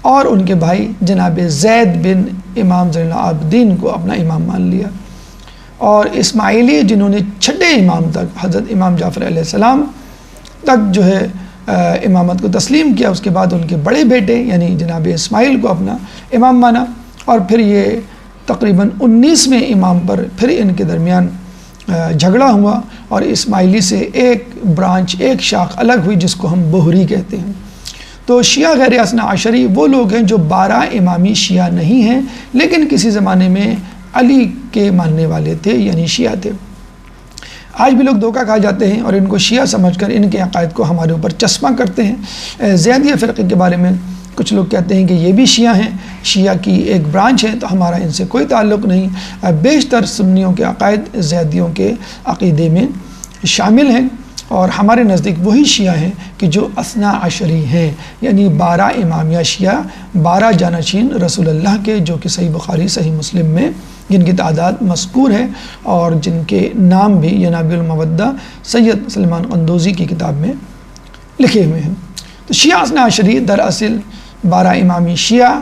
اور ان کے بھائی جناب زید بن امام زین العابدین کو اپنا امام مان لیا، اور اسماعیلی جنہوں نے 6 امام تک حضرت امام جعفر علیہ السلام تک جو ہے امامت کو تسلیم کیا، اس کے بعد ان کے بڑے بیٹے یعنی جناب اسماعیل کو اپنا امام مانا، اور پھر یہ تقریباً 19ویں امام پر پھر ان کے درمیان جھگڑا ہوا، اور اسماعیلی سے ایک برانچ، ایک شاخ الگ ہوئی جس کو ہم بہری کہتے ہیں۔ تو شیعہ غیر اثنا عشری وہ لوگ ہیں جو 12 امامی شیعہ نہیں ہیں، لیکن کسی زمانے میں علی کے ماننے والے تھے یعنی شیعہ تھے۔ آج بھی لوگ دھوکہ کھا جاتے ہیں اور ان کو شیعہ سمجھ کر ان کے عقائد کو ہمارے اوپر چشمہ کرتے ہیں۔ زیدیہ فرقے کے بارے میں کچھ لوگ کہتے ہیں کہ یہ بھی شیعہ ہیں، شیعہ کی ایک برانچ ہے، تو ہمارا ان سے کوئی تعلق نہیں۔ بیشتر سنیوں کے عقائد زیدیوں کے عقیدے میں شامل ہیں، اور ہمارے نزدیک وہی شیعہ ہیں کہ جو اثنا عشری ہیں، یعنی 12 امامیہ شیعہ، 12 جانشین رسول اللہ کے، جو کہ صحیح بخاری صحیح مسلم میں جن کی تعداد مذکور ہے اور جن کے نام بھی ینابیع المودہ سید سلمان قندوزی کی کتاب میں لکھے ہوئے ہیں۔ تو شیعہ اثنا عشری دراصل 12 امامی شیعہ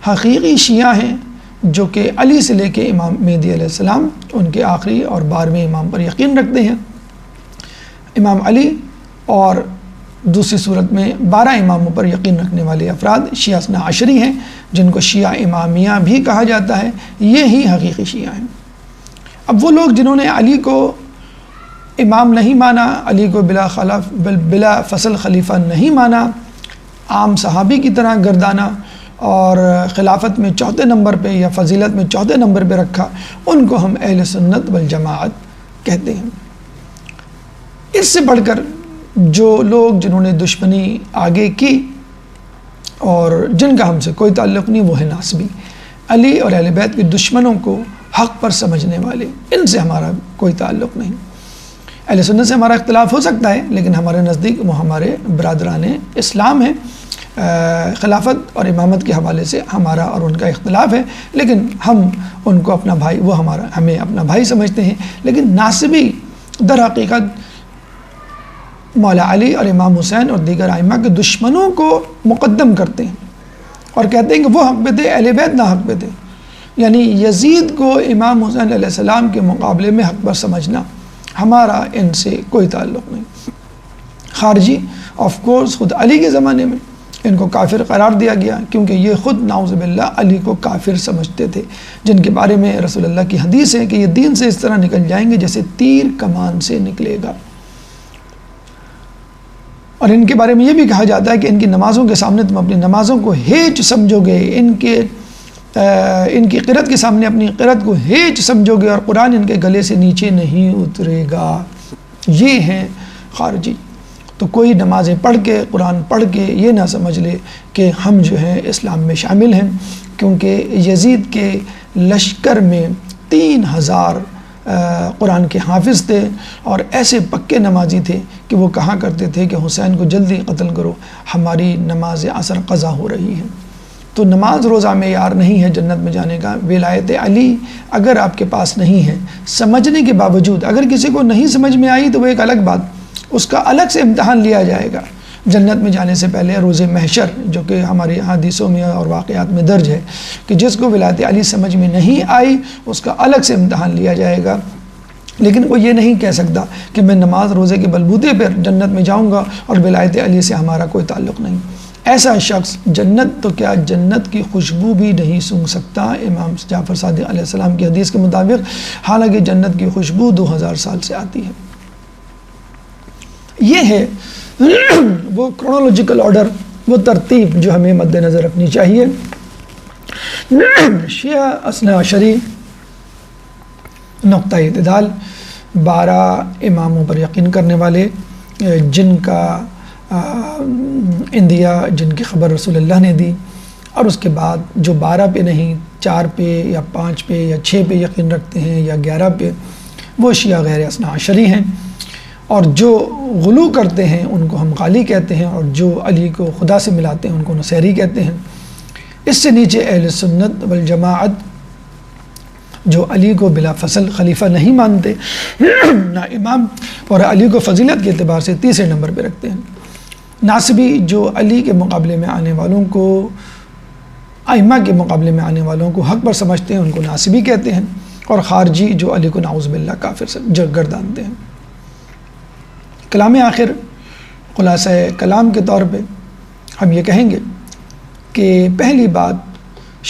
حقیقی شیعہ ہیں، جو کہ علی سے لے کے امام مہدی علیہ السلام ان کے آخری اور 12ویں امام پر یقین رکھتے ہیں۔ امام علی اور دوسری صورت میں 12 اماموں پر یقین رکھنے والے افراد شیعہ اثنا عشری ہیں، جن کو شیعہ امامیہ بھی کہا جاتا ہے، یہ ہی حقیقی شیعہ ہیں۔ اب وہ لوگ جنہوں نے علی کو امام نہیں مانا، علی کو بلا فصل خلیفہ نہیں مانا، عام صحابی کی طرح گردانا اور خلافت میں 4تھے نمبر پہ یا فضیلت میں 4تھے نمبر پہ رکھا، ان کو ہم اہل سنت والجماعت کہتے ہیں۔ اس سے بڑھ کر جو لوگ جنہوں نے دشمنی آگے کی اور جن کا ہم سے کوئی تعلق نہیں، وہ ہے ناصبی، علی اور اہل بیت کے دشمنوں کو حق پر سمجھنے والے، ان سے ہمارا کوئی تعلق نہیں۔ اہل سنت سے ہمارا اختلاف ہو سکتا ہے، لیکن ہمارے نزدیک وہ ہمارے برادران اسلام ہیں۔ خلافت اور امامت کے حوالے سے ہمارا اور ان کا اختلاف ہے، لیکن ہم ان کو اپنا بھائی، وہ ہمیں اپنا بھائی سمجھتے ہیں۔ لیکن ناصبی در حقیقت مولا علی اور امام حسین اور دیگر ائمہ کے دشمنوں کو مقدم کرتے ہیں اور کہتے ہیں کہ وہ حق پہ تھے، اہل بیت نہ حق پہ تھے، یعنی یزید کو امام حسین علیہ السلام کے مقابلے میں حق پر سمجھنا، ہمارا ان سے کوئی تعلق نہیں۔ خارجی آف کورس خود علی کے زمانے میں ان کو کافر قرار دیا گیا، کیونکہ یہ خود نعوذ باللہ علی کو کافر سمجھتے تھے، جن کے بارے میں رسول اللہ کی حدیث ہے کہ یہ دین سے اس طرح نکل جائیں گے جیسے تیر کمان سے نکلے گا۔ اور ان کے بارے میں یہ بھی کہا جاتا ہے کہ ان کی نمازوں کے سامنے تم اپنی نمازوں کو ہیچ سمجھو گے، ان کی قرت کے سامنے اپنی قرت کو ہیچ سمجھو گے، اور قرآن ان کے گلے سے نیچے نہیں اترے گا۔ یہ ہیں خارجی۔ تو کوئی نمازیں پڑھ کے، قرآن پڑھ کے یہ نہ سمجھ لے کہ ہم جو ہیں اسلام میں شامل ہیں، کیونکہ یزید کے لشکر میں 3000 قرآن کے حافظ تھے اور ایسے پکے نمازی تھے کہ وہ کہا کرتے تھے کہ حسین کو جلدی قتل کرو، ہماری نماز عصر قضا ہو رہی ہے۔ تو نماز روزہ معیار نہیں ہے جنت میں جانے کا۔ ولایت علی اگر آپ کے پاس نہیں ہے، سمجھنے کے باوجود اگر کسی کو نہیں سمجھ میں آئی تو وہ ایک الگ بات، اس کا الگ سے امتحان لیا جائے گا جنت میں جانے سے پہلے، روز محشر، جو کہ ہماری حدیثوں میں اور واقعات میں درج ہے کہ جس کو ولایت علی سمجھ میں نہیں آئی اس کا الگ سے امتحان لیا جائے گا۔ لیکن وہ یہ نہیں کہہ سکتا کہ میں نماز روزے کے بلبوتے پر جنت میں جاؤں گا اور ولایت علی سے ہمارا کوئی تعلق نہیں۔ ایسا شخص جنت تو کیا جنت کی خوشبو بھی نہیں سونگھ سکتا، امام جعفر صادق علیہ السلام کی حدیث کے مطابق، حالانکہ جنت کی خوشبو 2000 سال سے آتی ہے۔ یہ ہے وہ کرونالوجیکل آرڈر، وہ ترتیب جو ہمیں مد نظر رکھنی چاہیے۔ شیعہ اثنا عشری نقطہ اعتدال، 12 اماموں پر یقین کرنے والے، جن کا اندیا، جن کی خبر رسول اللہ نے دی، اور اس کے بعد جو 12 پہ نہیں، 4 پہ یا 5 پہ یا 6 پہ یقین رکھتے ہیں یا 11 پہ، وہ شیعہ غیر اثنا عشری ہیں۔ اور جو غلو کرتے ہیں ان کو ہم غالی کہتے ہیں، اور جو علی کو خدا سے ملاتے ہیں ان کو نصیری کہتے ہیں۔ اس سے نیچے اہل سنت والجماعت جو علی کو بلا فصل خلیفہ نہیں مانتے، نہ امام، اور علی کو فضیلت کے اعتبار سے تیسرے نمبر پہ رکھتے ہیں۔ ناصبی جو علی کے مقابلے میں آنے والوں کو، ائمہ کے مقابلے میں آنے والوں کو حق پر سمجھتے ہیں، ان کو ناصبی کہتے ہیں، اور خارجی جو علی کو نعوذ باللہ کافر سے گردانتے ہیں۔ کلام آخر، خلاصہ کلام کے طور پہ ہم یہ کہیں گے کہ پہلی بات،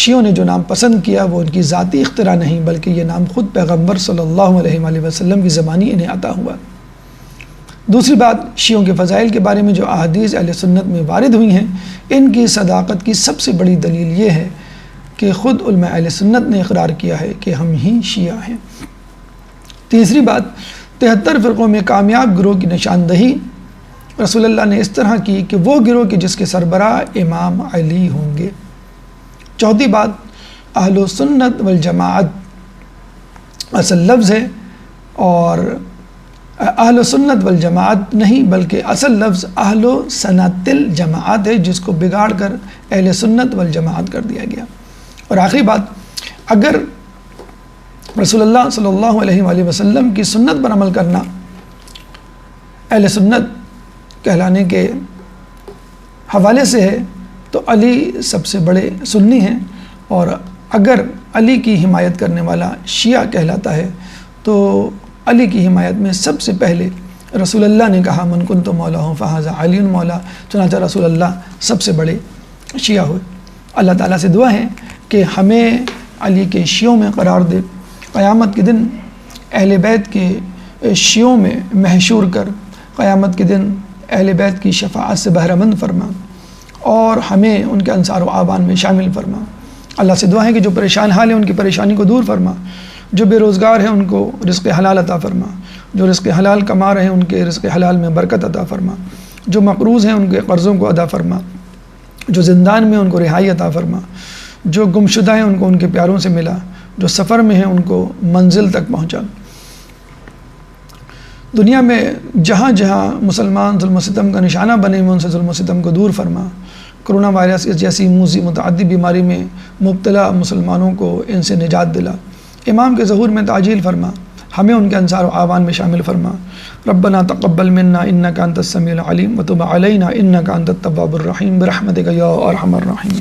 شیعوں نے جو نام پسند کیا وہ ان کی ذاتی اختراع نہیں، بلکہ یہ نام خود پیغمبر صلی اللہ علیہ وآلہ وسلم کی زبانی انہیں عطا ہوا۔ دوسری بات، شیعوں کے فضائل کے بارے میں جو احادیث اہل سنت میں وارد ہوئی ہیں، ان کی صداقت کی سب سے بڑی دلیل یہ ہے کہ خود علماء اہل سنت نے اقرار کیا ہے کہ ہم ہی شیعہ ہیں۔ تیسری بات، 73 فرقوں میں کامیاب گروہ کی نشاندہی رسول اللہ نے اس طرح کی کہ وہ گروہ کے جس کے سربراہ امام علی ہوں گے۔ چوتھی بات، اہل سنت والجماعت اصل لفظ ہے، اور اہل سنت والجماعت نہیں بلکہ اصل لفظ اہل سنت الجماعت ہے، جس کو بگاڑ کر اہل سنت والجماعت کر دیا گیا۔ اور آخری بات، اگر رسول اللہ صلی اللہ علیہ وآلہ وسلم کی سنت پر عمل کرنا اہل سنت کہلانے کے حوالے سے ہے تو علی سب سے بڑے سنی ہیں، اور اگر علی کی حمایت کرنے والا شیعہ کہلاتا ہے تو علی کی حمایت میں سب سے پہلے رسول اللہ نے کہا من کنت مولا فہذا علی مولا، چنانچہ رسول اللہ سب سے بڑے شیعہ ہوئے۔ اللہ تعالیٰ سے دعا ہے کہ ہمیں علی کے شیعوں میں قرار دے، قیامت کے دن اہل بیت کے شیعوں میں محشور کر قیامت کے دن اہل بیت کی شفاعت سے بہرہ مند فرما، اور ہمیں ان کے انصار و اعوان میں شامل فرما۔ اللہ سے دعا ہے کہ جو پریشان حال ہیں ان کی پریشانی کو دور فرما، جو بے روزگار ہیں ان کو رزق حلال عطا فرما، جو رزق حلال کما رہے ہیں ان کے رزق حلال میں برکت عطا فرما، جو مقروض ہیں ان کے قرضوں کو ادا فرما، جو زندان میں ان کو رہائی عطا فرما، جو گمشدہ ہیں ان کو ان کے پیاروں سے ملا، جو سفر میں ہیں ان کو منزل تک پہنچا۔ دنیا میں جہاں جہاں مسلمان ظلم و ستم کا نشانہ بنے ہوئے ان سے ظلم و ستم کو دور فرما۔ کرونا وائرس جیسی موذی متعدی بیماری میں مبتلا مسلمانوں کو ان سے نجات دلا۔ امام کے ظہور میں تعجیل فرما، ہمیں ان کے انصار و اعوان میں شامل فرما۔ ربنا تقبل منا انک انت السمیع العلیم وتب علینا انک انت التواب الرحیم برحمتک یا ارحم الراحمین۔